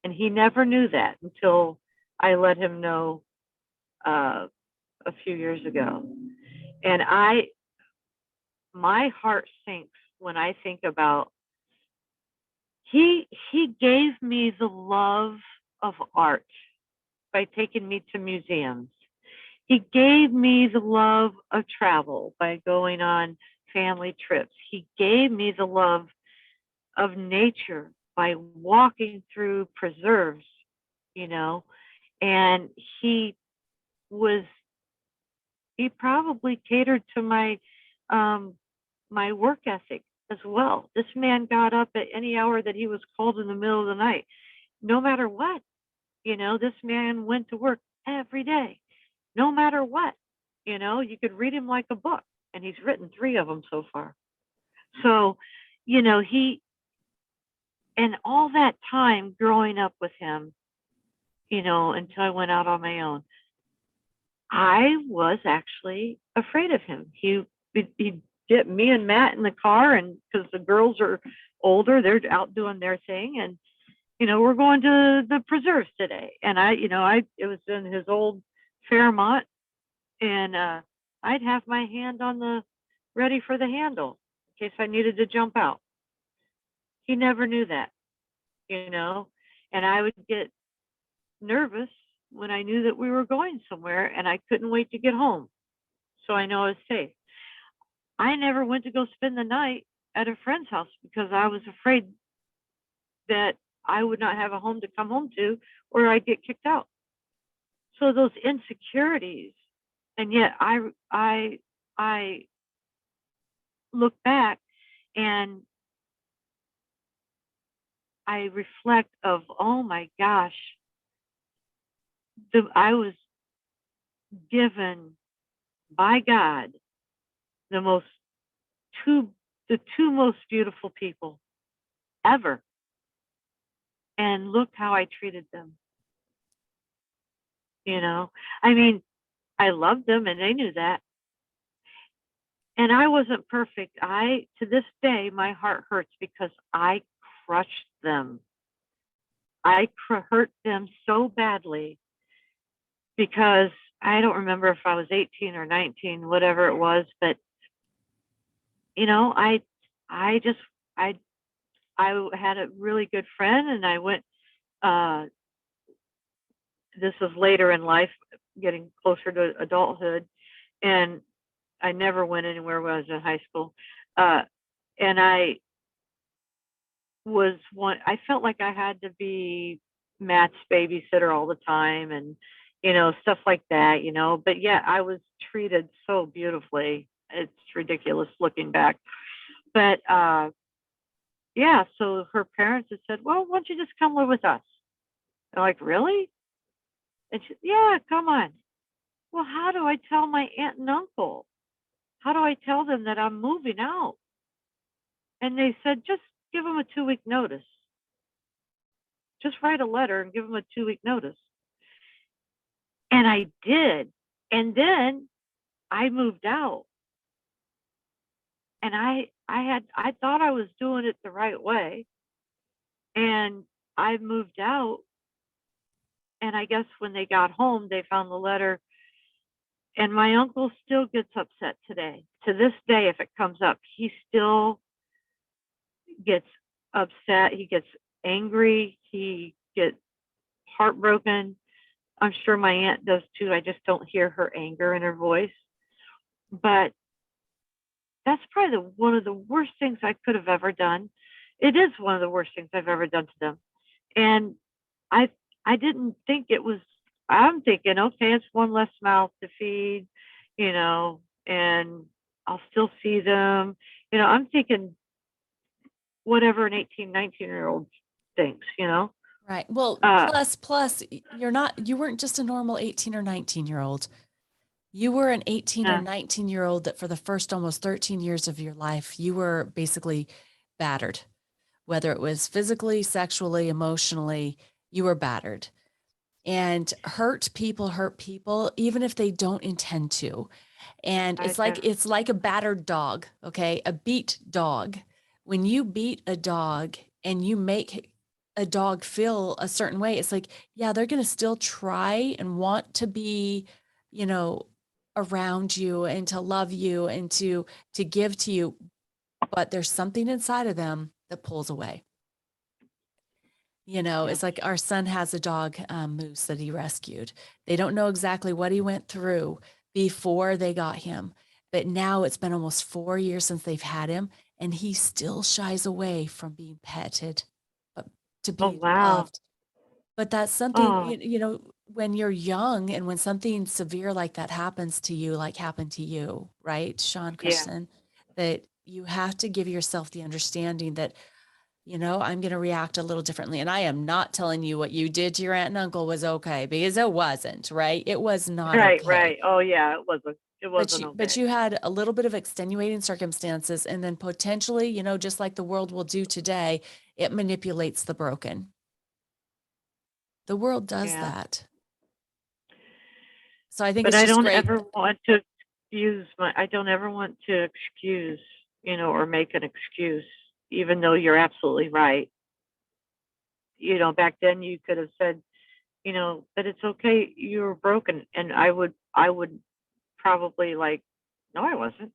And he never knew that until I let him know a few years ago. And my heart sinks when I think about, he gave me the love of art by taking me to museums. He gave me the love of travel by going on family trips. He gave me the love of nature by walking through preserves, and was he probably catered to my my work ethic as well. This man got up at any hour that he was called in the middle of the night, no matter what. This man went to work every day, no matter what. You could read him like a book, and he's written 3 of them so far. So, he, and all that time growing up with him, until I went out on my own, I was actually afraid of him. He'd get me and Matt in the car, and because the girls are older, they're out doing their thing, and we're going to the preserves today. And it was in his old Fairmont, and I'd have my hand on the ready for the handle in case I needed to jump out. He never knew that, and I would get nervous when I knew that we were going somewhere and I couldn't wait to get home. So I know I was safe. I never went to go spend the night at a friend's house because I was afraid that I would not have a home to come home to, or I'd get kicked out. So those insecurities, and yet I look back and I reflect of, oh my gosh, I was given by God the two most beautiful people ever. And look how I treated them. I mean, I loved them and they knew that. And I wasn't perfect. To this day, my heart hurts because I crushed them. I hurt them so badly because I don't remember if I was 18 or 19, whatever it was, but I had a really good friend, and I went, this was later in life, getting closer to adulthood, and I never went anywhere when I was in high school. And I felt like I had to be Matt's babysitter all the time, and, stuff like that, but yet I was treated so beautifully. It's ridiculous looking back. But, yeah, so her parents had said, well, why don't you just come live with us? I'm like, really? And she, yeah, come on. Well, how do I tell my aunt and uncle? How do I tell them that I'm moving out? And they said, just give them a 2-week notice. Just write a letter and give them a 2-week notice. And I did. And then I moved out. And I thought I was doing it the right way. And I moved out. And I guess when they got home, they found the letter. And my uncle still gets upset today. To this day, if it comes up, he still gets upset. He gets angry. He gets heartbroken. I'm sure my aunt does too. I just don't hear her anger in her voice. But that's probably one of the worst things I could have ever done. It is one of the worst things I've ever done to them. And I didn't think it was, I'm thinking, okay, it's one less mouth to feed, and I'll still see them. I'm thinking whatever an 18, 19-year-old thinks, Right. Well, plus you weren't just a normal 18 or 19-year-old. You were an 18 or 19-year-old that for the first almost 13 years of your life, you were basically battered, whether it was physically, sexually, emotionally, you were battered. And hurt people, even if they don't intend to. And it's like a battered dog, okay? A beat dog. When you beat a dog and you make a dog feel a certain way, it's like, yeah, they're going to still try and want to be, around you and to love you and to give to you. But there's something inside of them that pulls away. It's like our son has a dog, Moose, that he rescued. They don't know exactly what he went through before they got him. But now it's been almost 4 years since they've had him, and he still shies away from being petted, to be loved. But that's something, when you're young and when something severe like that happens to you, like happened to you, right, Shawn, Kristin, that you have to give yourself the understanding that, I'm going to react a little differently. And I am not telling you what you did to your aunt and uncle was okay, because it wasn't, right? It was not Right, okay. right. Oh yeah, it But wasn't you, okay. but you had a little bit of extenuating circumstances, and then potentially, just like the world will do today, it manipulates the broken. The world does Yeah. that. So I think But it's I just don't great. ever want to I don't ever want to excuse, or make an excuse, even though you're absolutely right. Back then you could have said, but it's okay, you were broken. And I would probably like, no, I wasn't.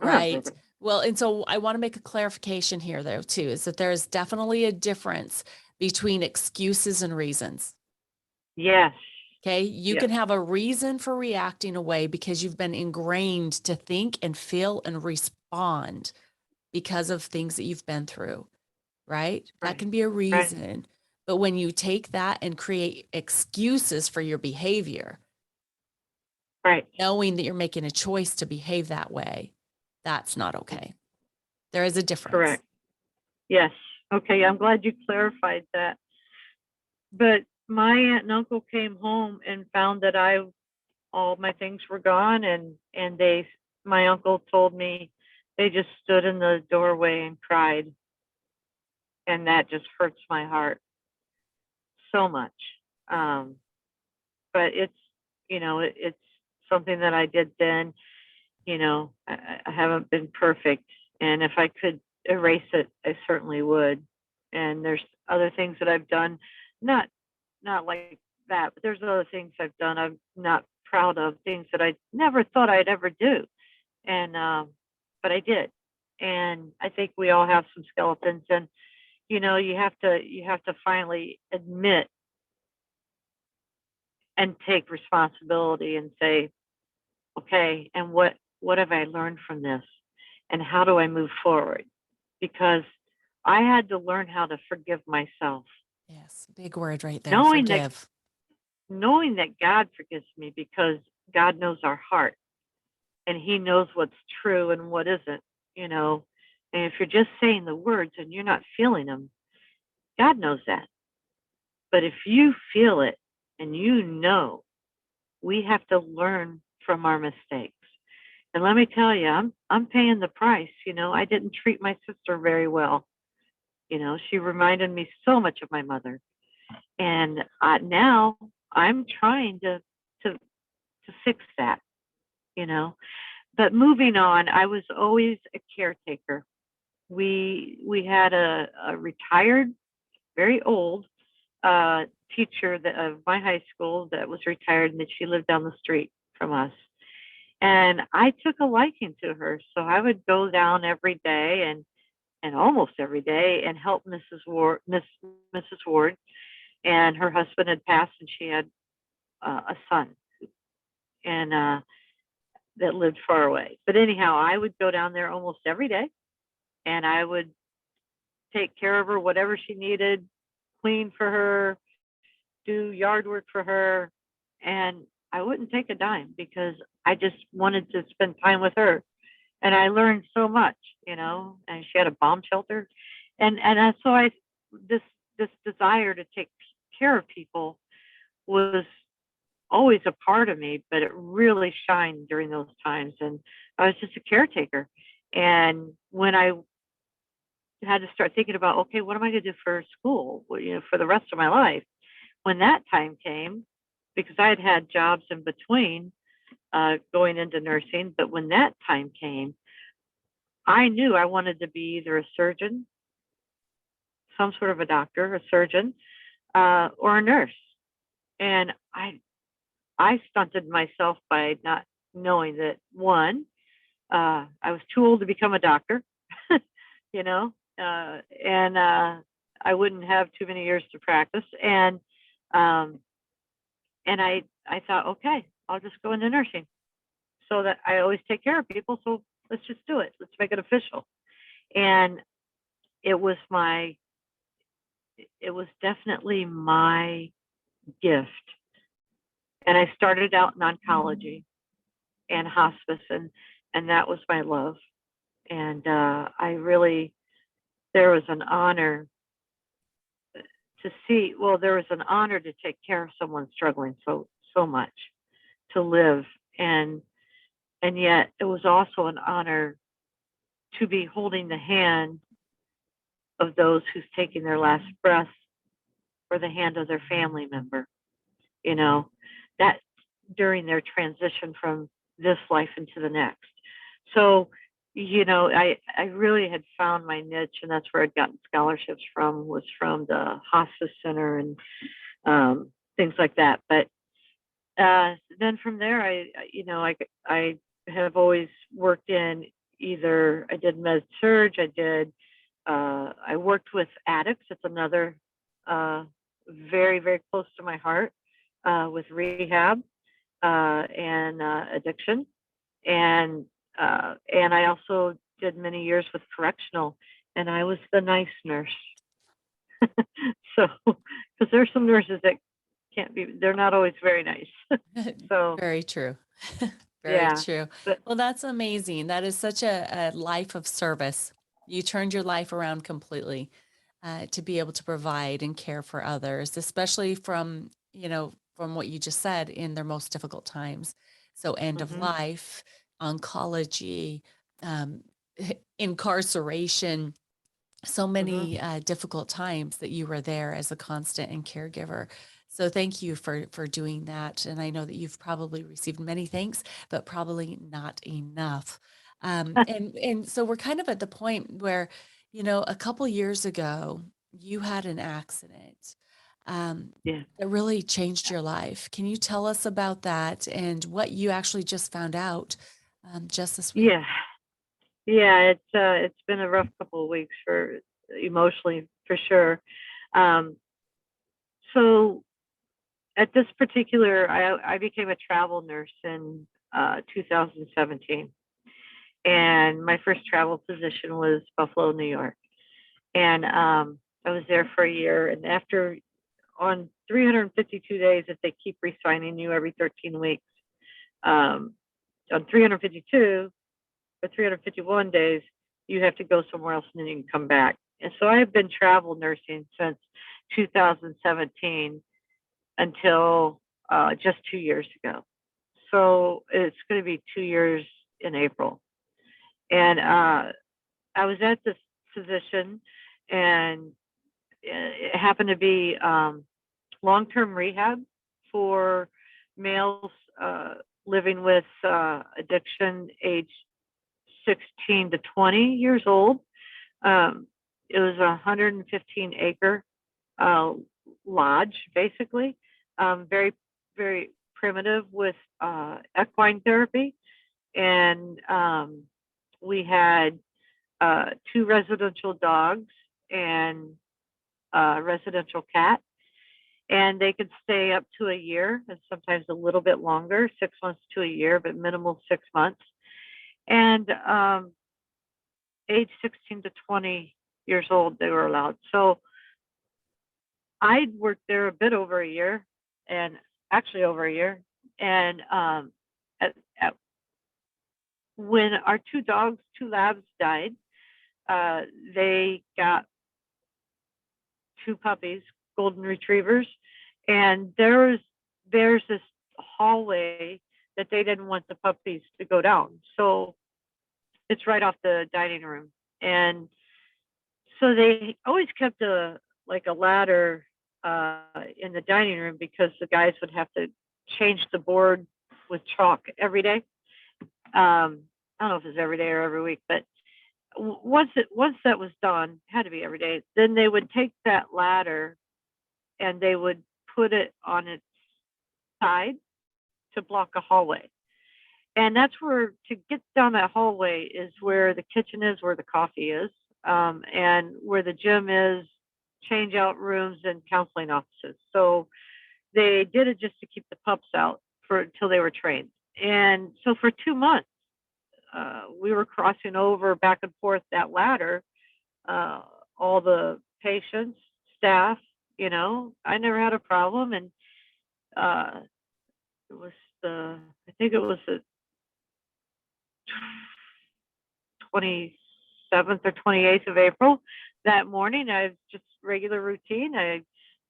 I'm not Right. broken. Well, and so I want to make a clarification here, though, too, is that there's definitely a difference between excuses and reasons. Yes. Okay. You Yes. can have a reason for reacting away because you've been ingrained to think and feel and respond because of things that you've been through, right? That Right. can be a Right. reason. But when you take that and create excuses for your behavior, Right. knowing that you're making a choice to behave that way, that's not okay. There is a difference. Correct. Yes. Okay. I'm glad you clarified that. But my aunt and uncle came home and found that all my things were gone, and my uncle told me they just stood in the doorway and cried, and that just hurts my heart so much. Um, but it's something that I did then. I haven't been perfect, and if I could erase it, I certainly would. And there's other things that I've done, not not like that, but there's other things I've done I'm not proud of, things that I never thought I'd ever do, and but I did. And I think we all have some skeletons, and you have to finally admit and take responsibility and say, okay, and what have I learned from this, and how do I move forward? Because I had to learn how to forgive myself, Yes, big word right there, knowing that forgive. knowing that God forgives me, because God knows our heart, and He knows what's true and what isn't, you know. And if you're just saying the words and you're not feeling them, God knows that. But if you feel it and we have to learn from our mistakes. And let me tell you, I'm paying the price. I didn't treat my sister very well. She reminded me so much of my mother, and now I'm trying to fix that. You know, but moving on, I was always a caretaker. We had a retired, very old uh, teacher of my high school that was retired, and that she lived down the street from us. And I took a liking to her, so I would go down every day, and almost every day, and help Mrs. Ward. And her husband had passed, and she had a son, and that lived far away. But anyhow, I would go down there almost every day, and I would take care of her, whatever she needed, clean for her, do yard work for her, and I wouldn't take a dime, because I just wanted to spend time with her. And I learned so much, and she had a bomb shelter. So this this desire to take care of people was always a part of me, but it really shined during those times. And I was just a caretaker. And when I had to start thinking about, okay, what am I going to do for school, for the rest of my life? When that time came, because I had had jobs in between going into nursing, but when that time came, I knew I wanted to be either a surgeon, some sort of a doctor, a surgeon, or a nurse. And I stunted myself by not knowing that, one, I was too old to become a doctor, you know, and I wouldn't have too many years to practice. Um, and I thought, okay, I'll just go into nursing, so that I always take care of people. So let's just do it. Let's make it official. And it was my, it was definitely my gift. And I started out in oncology and hospice, and that was my love. And there was an honor there was an honor to take care of someone struggling so much to live. And yet it was also an honor to be holding the hand of those who's taking their last breath, or the hand of their family member, you know, that during their transition from this life into the next. So, I really had found my niche, and that's where I'd gotten scholarships from, was from the hospice center and things like that. But then from there, I have always worked in, either I did med surg, I worked with addicts. It's another very, very close to my heart, with rehab and addiction. And I also did many years with correctional, and I was the nice nurse. So, because there's some nurses that they're not always very nice. So, Very true. Very yeah. true. But Well, that's amazing. That is such a life of service. You turned your life around completely, to be able to provide and care for others, especially from what you just said, in their most difficult times. So end of mhm, life, oncology, um, incarceration, so mhm. many difficult times that you were there as a constant and caregiver. So thank you for doing that. And I know that you've probably received many thanks, but probably not enough. And so we're kind of at the point where, a couple years ago, you had an accident um, Yeah. that really changed your life. Can you tell us about that and what you actually just found out just this week? Yeah. Yeah, it's been a rough couple of weeks, for emotionally, for sure. Um, so at this particular, I became a travel nurse in 2017, and my first travel position was Buffalo, New York, and I was there for a year. And after on 352 days, if they keep re-signing you every 13 weeks, um, on 352 or 351 days, you have to go somewhere else and then you can come back. And so I have been travel nursing since 2017 until just 2 years ago. So it's going to be 2 years in April. And I was at this position, and it happened to be long-term rehab for males living with addiction, age 16 to 20 years old. Um, it was a 115-acre uh, lodge, basically, very, very primitive, with equine therapy. And we had two residential dogs and a residential cat. And they could stay up to a year, and sometimes a little bit longer, 6 months to a year, but minimal 6 months. And age 16 to 20 years old, they were allowed. So I'd worked there a bit over a year, and actually over a year. And at when our two labs died, they got two puppies, golden retrievers, and there's this hallway that they didn't want the puppies to go down. So it's right off the dining room. And so they always kept a ladder in the dining room, because the guys would have to change the board with chalk every day. I don't know if it's every day or every week, but once that was done, it had to be every day. Then they would take that ladder and they would put it on its side to block a hallway. And that's where, to get down that hallway, is where the kitchen is, where the coffee is, and where the gym is, change out rooms, and counseling offices. So they did it just to keep the pups out until they were trained. And so for 2 months, we were crossing over back and forth that ladder, uh, all the patients, staff. I never had a problem. And uh, it was I think it was the 20 27th or 28th of April. That morning, I just regular routine. I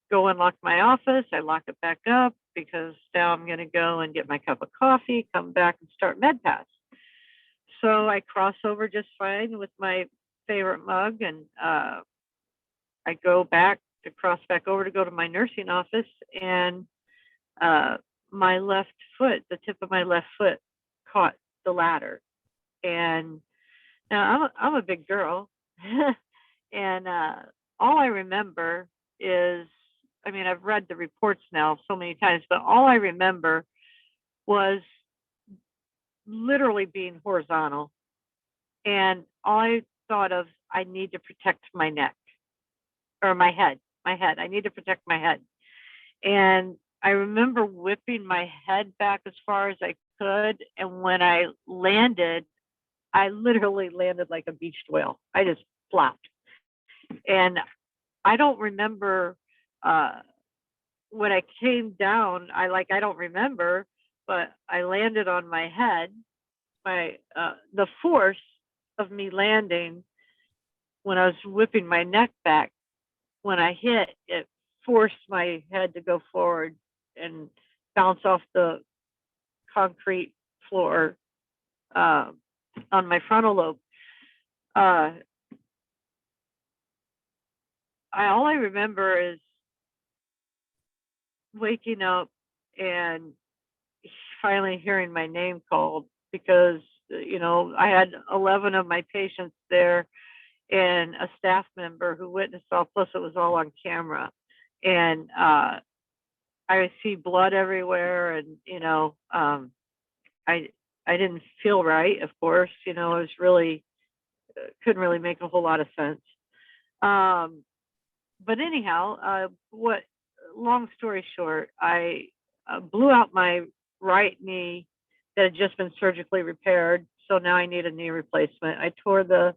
go and lock my office. I lock it back up because now I'm going to go and get my cup of coffee, come back and start MedPass. So I cross over just fine with my favorite mug, and I go back to cross back over to go to my nursing office, and my left foot, the tip of my left foot, caught the ladder. And now I'm a big girl, and all I remember is, I mean, I've read the reports now so many times, but all I remember was literally being horizontal, and all I thought of, I need to protect my neck or my head. I need to protect my head. And I remember whipping my head back as far as I could, and when I landed, I literally landed like a beached whale. I just flopped. And I don't remember when I came down, I don't remember, but I landed on my head. The force of me landing when I was whipping my neck back, when I hit, it forced my head to go forward and bounce off the concrete floor on my frontal lobe. All I remember is waking up and finally hearing my name called, because I had 11 of my patients there and a staff member who witnessed all, plus it was all on camera. And I see blood everywhere, and I didn't feel right, of course. It was really couldn't really make a whole lot of sense. But anyhow, long story short, I blew out my right knee that had just been surgically repaired. So now I need a knee replacement. I tore the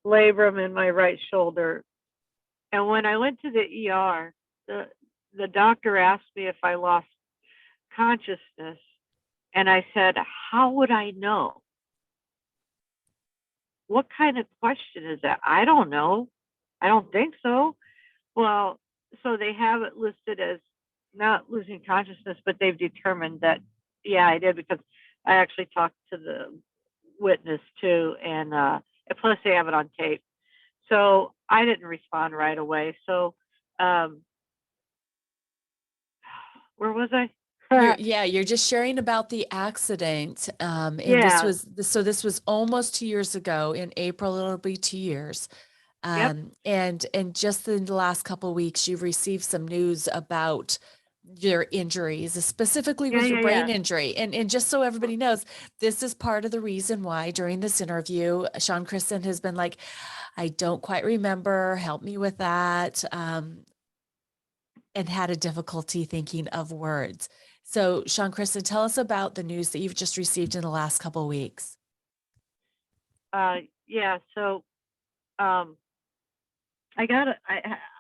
labrum in my right shoulder. And when I went to the ER, the doctor asked me if I lost consciousness. And I said, how would I know? What kind of question is that? I don't know. I don't think so. Well, so they have it listed as not losing consciousness, but they've determined that, yeah, I did, because I actually talked to the witness too, and plus they have it on tape. So I didn't respond right away. So where was I? You're just sharing about the accident. And Yeah. this was almost 2 years ago. In April, it'll be 2 years. Yep. And just in the last couple of weeks, you've received some news about your injuries, specifically with your brain injury. And just so everybody knows, this is part of the reason why during this interview, Shawn Kristin has been like, I don't quite remember, help me with that. And had a difficulty thinking of words. So Shawn Kristin, tell us about the news that you've just received in the last couple of weeks. Yeah. So I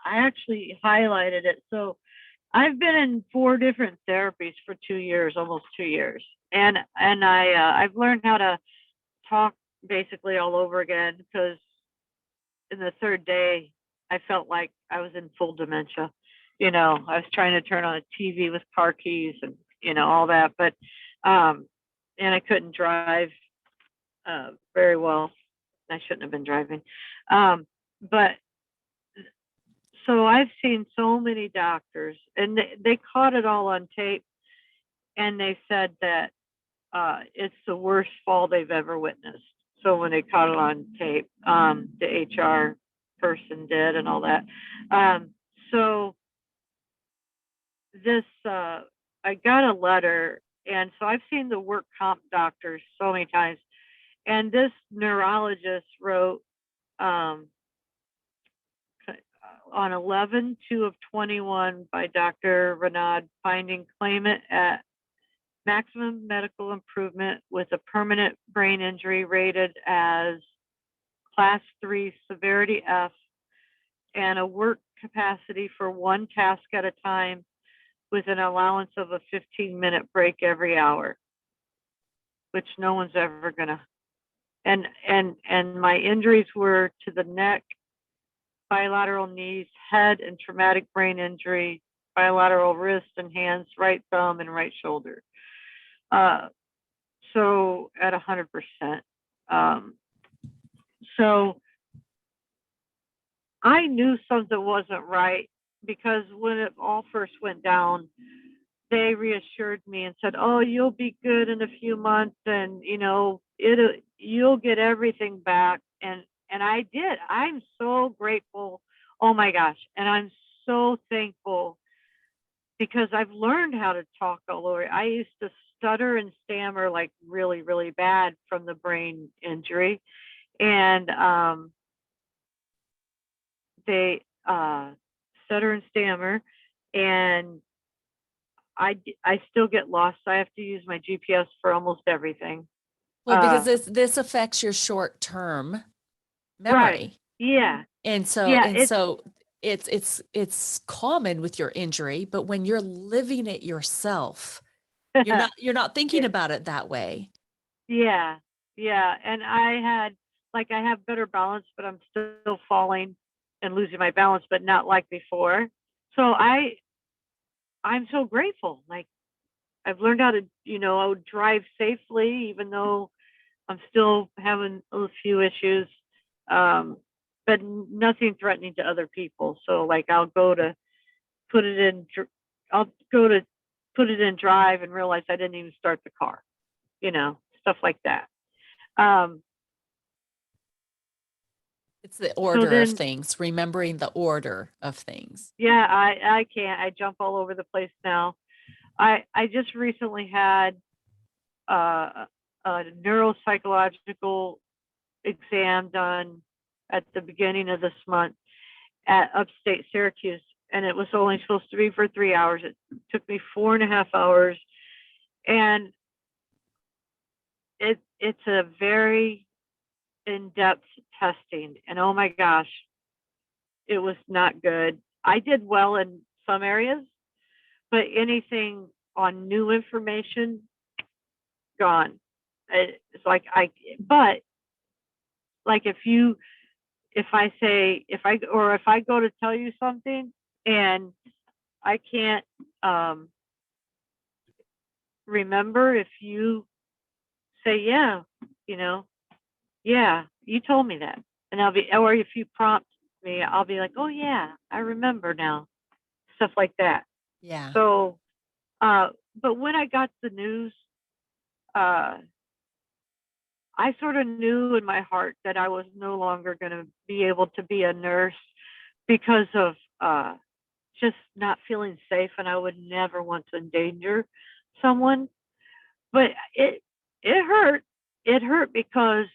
actually highlighted it. So I've been in 4 different therapies for 2 years, almost 2 years. And I've learned how to talk basically all over again, because in the 3rd day, I felt like I was in full dementia. I was trying to turn on a TV with car keys and, all that, but, and I couldn't drive very well. I shouldn't have been driving. But so I've seen so many doctors, and they caught it all on tape, and they said that it's the worst fall they've ever witnessed. So when they caught it on tape, the HR person did and all that. So this, I got a letter, and so I've seen the work comp doctors so many times, and this neurologist wrote on 11/2/21 by Dr. Reynolds, finding claimant at maximum medical improvement with a permanent brain injury rated as class 3 severity F, and a work capacity for 1 task at a time with an allowance of a 15-minute break every hour, which no one's ever gonna. and my injuries were to the neck, bilateral knees, head, and traumatic brain injury, bilateral wrist and hands, right thumb and right shoulder. So at 100%. So I knew something wasn't right, because when it all first went down, they reassured me and said, "Oh, you'll be good in a few months, and you'll get everything back." And I did. I'm so grateful. Oh my gosh, and I'm so thankful, because I've learned how to talk all over. I used to stutter and stammer like really, really bad from the brain injury, and they stutter and stammer, and I still get lost. I have to use my GPS for almost everything. Well, because this affects your short-term memory. Right. Yeah. And so Yeah, it's common with your injury, but when you're living it yourself, you're not thinking about it that way. Yeah. Yeah. And I have better balance, but I'm still falling and losing my balance, but not like before. So I'm so grateful. Like, I've learned how to, drive safely, even though I'm still having a few issues, but nothing threatening to other people. So, like, I'll go to put it in drive and realize I didn't even start the car, stuff like that. It's the order of things, remembering the order of things. Yeah, I can't. I jump all over the place now. I just recently had a neuropsychological exam done at the beginning of this month at upstate Syracuse, and it was only supposed to be for 3 hours. It took me 4.5 hours, and it's a very in-depth testing, and oh my gosh, it was not good. I did well in some areas, but anything on new information, gone. It's like but like if I go to tell you something and I can't remember, if you say, yeah, yeah, you told me that, and or if you prompt me, I'll be like, oh yeah, I remember now, stuff like that. Yeah. So, but when I got the news, I sort of knew in my heart that I was no longer going to be able to be a nurse, because of just not feeling safe, and I would never want to endanger someone. But it hurt. It hurt because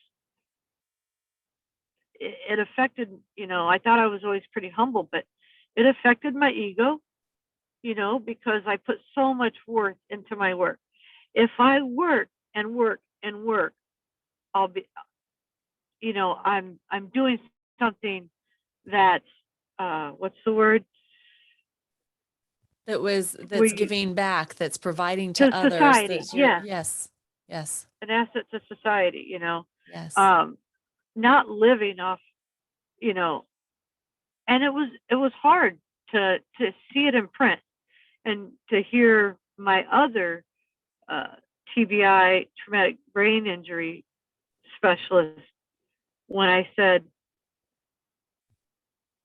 it affected, I thought I was always pretty humble, but it affected my ego, because I put so much worth into my work. If I work and work and work, I'll be, I'm doing something that's, what's the word? That's giving back, that's providing to others. Society. Yes. An asset to society, Yes. Not living off, and it was hard to see it in print, and to hear my other TBI, traumatic brain injury specialist, when I said,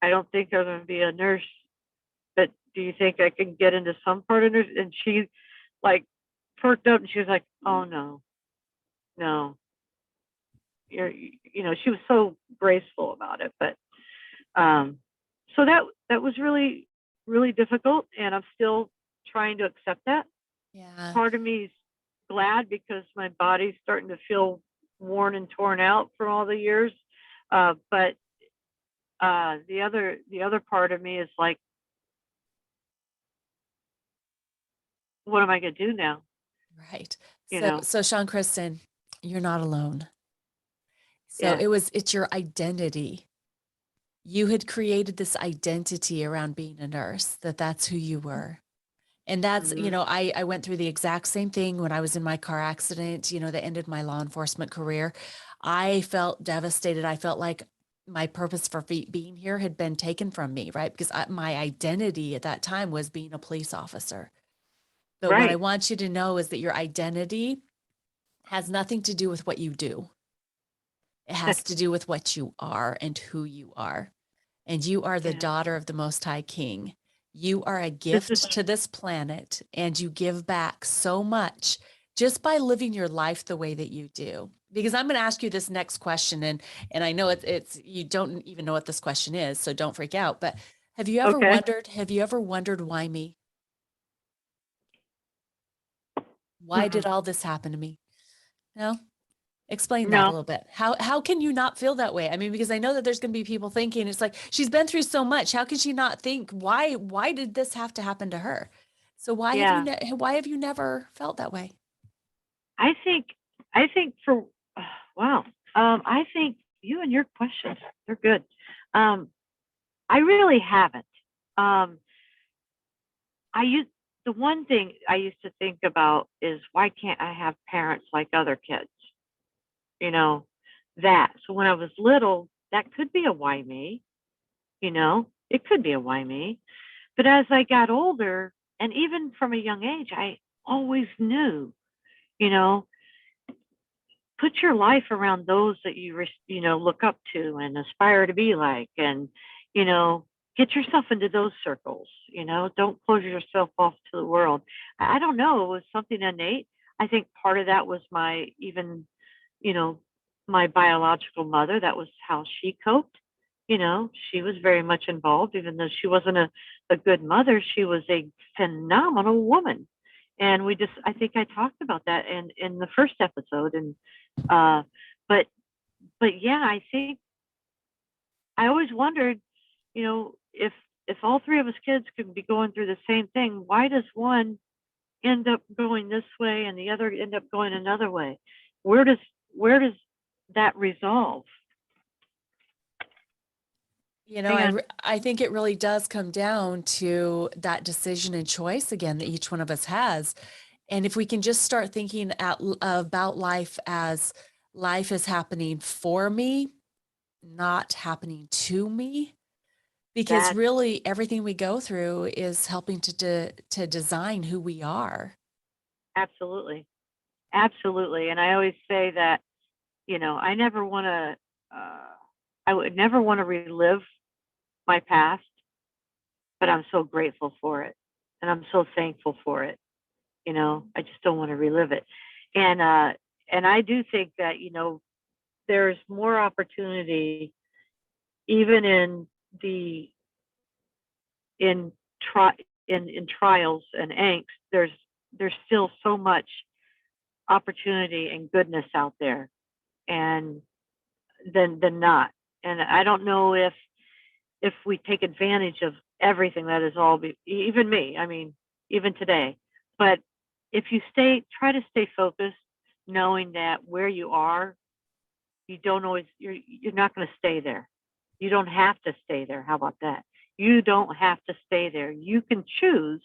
I don't think I'm going to be a nurse, but do you think I can get into some part of nurse? And she like perked up, and she was like, oh no, she was so graceful about it. But so that was really, really difficult, and I'm still trying to accept that. Yeah. Part of me is glad, because my body's starting to feel worn and torn out from all the years. But the other part of me is like, what am I going to do now? Right. So Shawn, Kristin, you're not alone. So yeah. it's your identity. You had created this identity around being a nurse, that's who you were. And that's, I went through the exact same thing when I was in my car accident, that ended my law enforcement career. I felt devastated. I felt like my purpose for being here had been taken from me, right? Because my identity at that time was being a police officer. But what I Right. want you to know is that your identity has nothing to do with what you do. It has to do with what you are and who you are. And you are the Yeah. daughter of the Most High King. You are a This is gift to this planet, and you give back so much just by living your life the way that you do. Because I'm going to ask you this next question, and I know it's you don't even know what this question is, so don't freak out. But have you ever okay. wondered? Have you ever wondered why me? Why Hmm. did all this happen to me? No. Explain that a No. little bit. How can you not feel that way? I mean, because I know that there's going to be people thinking it's like she's been through so much. How can she not think why did this have to happen to her? So Yeah. why have you never felt that way? I think for wow. I think you and your questions, they're good. Um, I really haven't. Um, I used the one thing I used to think about is why can't I have parents like other kids? You know, that. So when I was little, that could be a why me, it could be a why me. But as I got older, and even from a young age, I always knew, you know, put your life around those that look up to and aspire to be like, and you know get yourself into those circles. Don't close yourself off to the world. I don't know, it was something innate. I think part of that was my even you know my biological mother. That was how she coped. She was very much involved. Even though she wasn't a good mother, she was a phenomenal woman. And I think I talked about that in the first episode. And uh, but yeah, I think I always wondered, if all three of us kids could be going through the same thing, why does one end up going this way and the other end up going another way? Where does where does that resolve? Hang on. I think it really does come down to that decision and choice again that each one of us has. And if we can just start thinking about life is happening for me, not happening to me, because That really everything we go through is helping to design who we are. absolutely, absolutely. And I always say that I never want to. I would never want to relive my past, but I'm so grateful for it, and I'm so thankful for it. I just don't want to relive it. And I do think that there's more opportunity even the in tri in trials and angst. There's still so much opportunity and goodness out there, and than not. And I don't know if we take advantage of everything that is even me. I mean, even today. But if you try to stay focused, knowing that where you are, you're not going to stay there. You don't have to stay there. How about that? You don't have to stay there. You can choose,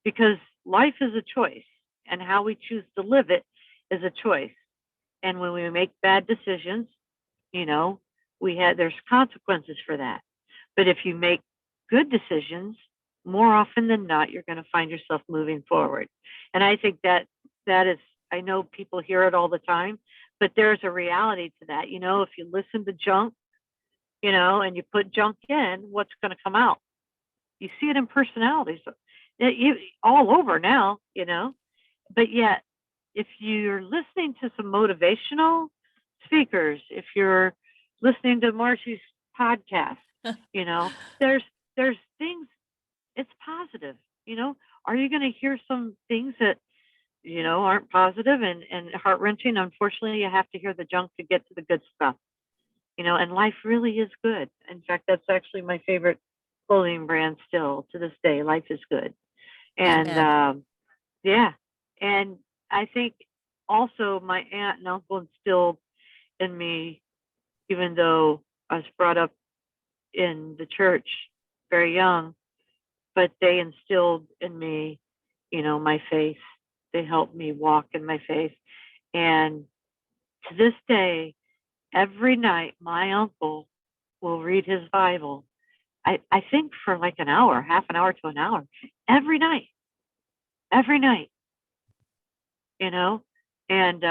because life is a choice, and how we choose to live it is a choice. And when we make bad decisions, you know, there's consequences for that. But if you make good decisions, more often than not, you're going to find yourself moving forward. And I think that is, I know people hear it all the time, but there's a reality to that. If you listen to junk, and you put junk in, what's going to come out? You see it in personalities all over now, but yet, if you're listening to some motivational speakers, if you're listening to Marcy's podcast, you know, there's things, it's positive, Are you going to hear some things that, aren't positive and heart wrenching? Unfortunately, you have to hear the junk to get to the good stuff, and life really is good. In fact, that's actually my favorite clothing brand still to this day. Life is good. And Amen. yeah. And I think also my aunt and uncle instilled in me, even though I was brought up in the church very young, but they instilled in me, my faith. They helped me walk in my faith. And to this day, every night my uncle will read his Bible. I think for like an hour, half an hour to an hour, every night, every night, you know, and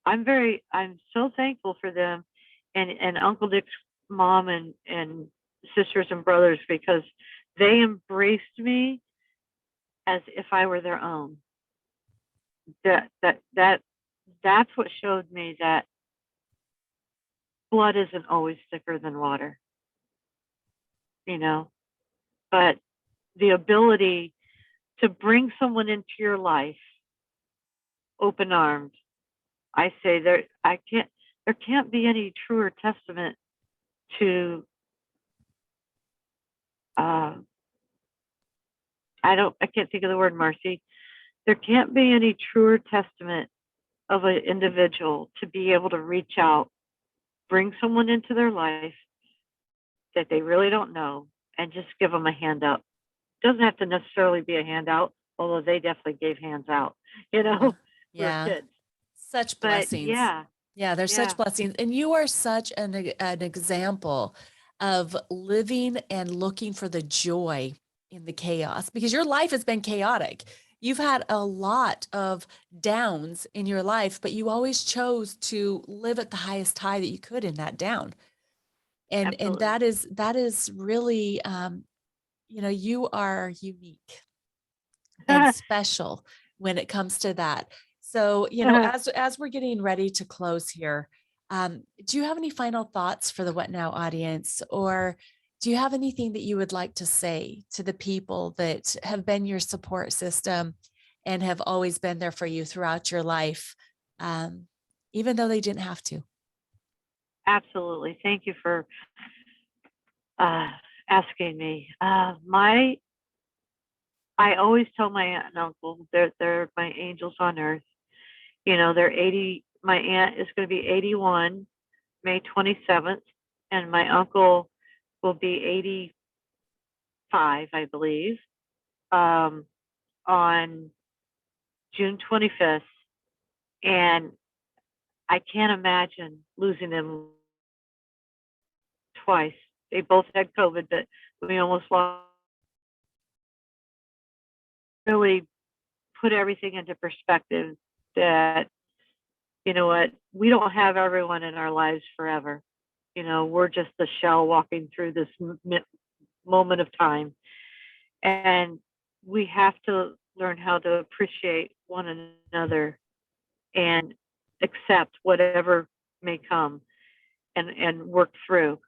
I'm so thankful for them and Uncle Dick's mom and sisters and brothers because they embraced me as if I were their own. That that that that's what showed me that blood isn't always thicker than water, you know, but the ability to bring someone into your life open armed. I say there can't be any truer testament to uh, I can't think of the word, Marcy. There can't be any truer testament of an individual to be able to reach out, bring someone into their life that they really don't know, and just give them a hand up. Doesn't have to necessarily be a handout, although they definitely gave hands out, you Yeah. know, we were Yeah. kids. Such But blessings. yeah, Yeah, there's such yeah, blessings. And you are such an example of living and looking for the joy in the chaos because your life has been chaotic. You've had a lot of downs in your life, but you always chose to live at the highest high that you could in that down. And absolutely. that is really you are unique and special when it comes to that. So, as we're getting ready to close here, do you have any final thoughts for the What Now audience, or do you have anything that you would like to say to the people that have been your support system and have always been there for you throughout your life, um, even though they didn't have to? Absolutely. Thank you for uh, asking me. I always tell my aunt and uncle they're my angels on earth. You know, they're 80. My aunt is going to be 81 May 27th, and my uncle will be 85, I believe, um, on June 25th. And I can't imagine losing them twice. They both had COVID, but we almost lost. Really put everything into perspective that, you know what, we don't have everyone in our lives forever. You know, we're just the shell walking through this moment of time. And we have to learn how to appreciate one another and accept whatever may come and work through.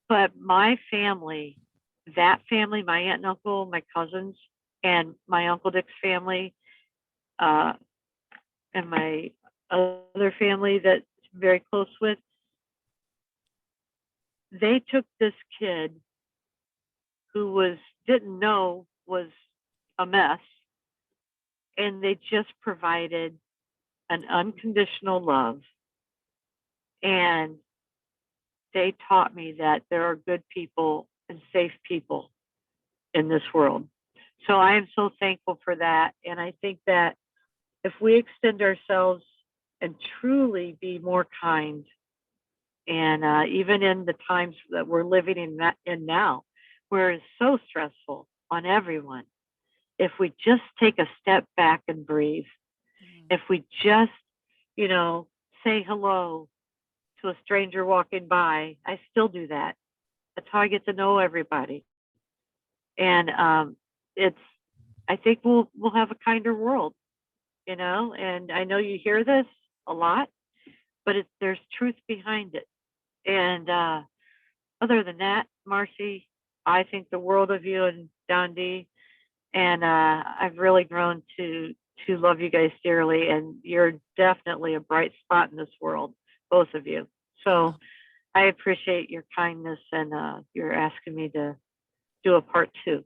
But my family, that family, my aunt and uncle, my cousins, and my Uncle Dick's family, uh, and my other family that's very close with, they took this kid who didn't know was a mess, and they just provided an unconditional love. And they taught me that there are good people and safe people in this world. So I am so thankful for that. And I think that if we extend ourselves and truly be more kind, and even in the times that we're living in now, where it's so stressful on everyone, if we just take a step back and breathe, if we just, you know, say hello to a stranger walking by, I still do that. That's how I get to know everybody. And it's, I think we'll have a kinder world, you know. And I know you hear this a lot, but there's truth behind it. And other than that, Marcy, I think the world of you and Don D. And I've really grown to love you guys dearly. And you're definitely a bright spot in this world, both of you. So I appreciate your kindness, and you're asking me to do a part 2.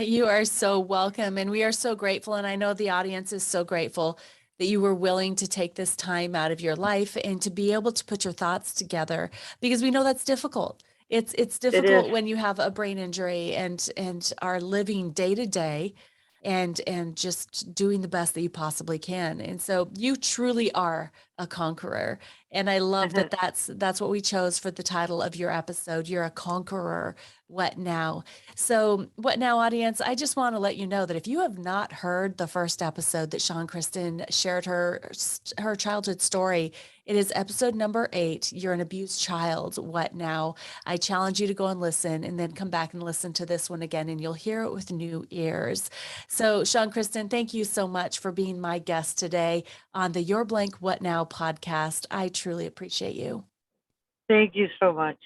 You are so welcome. And we are so grateful. And I know the audience is so grateful that you were willing to take this time out of your life and to be able to put your thoughts together, because we know that's difficult. It's It is. difficult when you have a brain injury and are living day to day, and just doing the best that you possibly can. And so you truly are a conqueror. And I love that that's what we chose for the title of your episode. You're a conqueror. What now? So, what now, audience? I just want to let you know that if you have not heard the first episode that Shawn Kristin shared her childhood story, it is episode number 8. You're an abused child. What now? I challenge you to go and listen, and then come back and listen to this one again, and you'll hear it with new ears. So, Shawn Kristin, thank you so much for being my guest today on the Your Blank What Now podcast. I truly appreciate you. Thank you so much.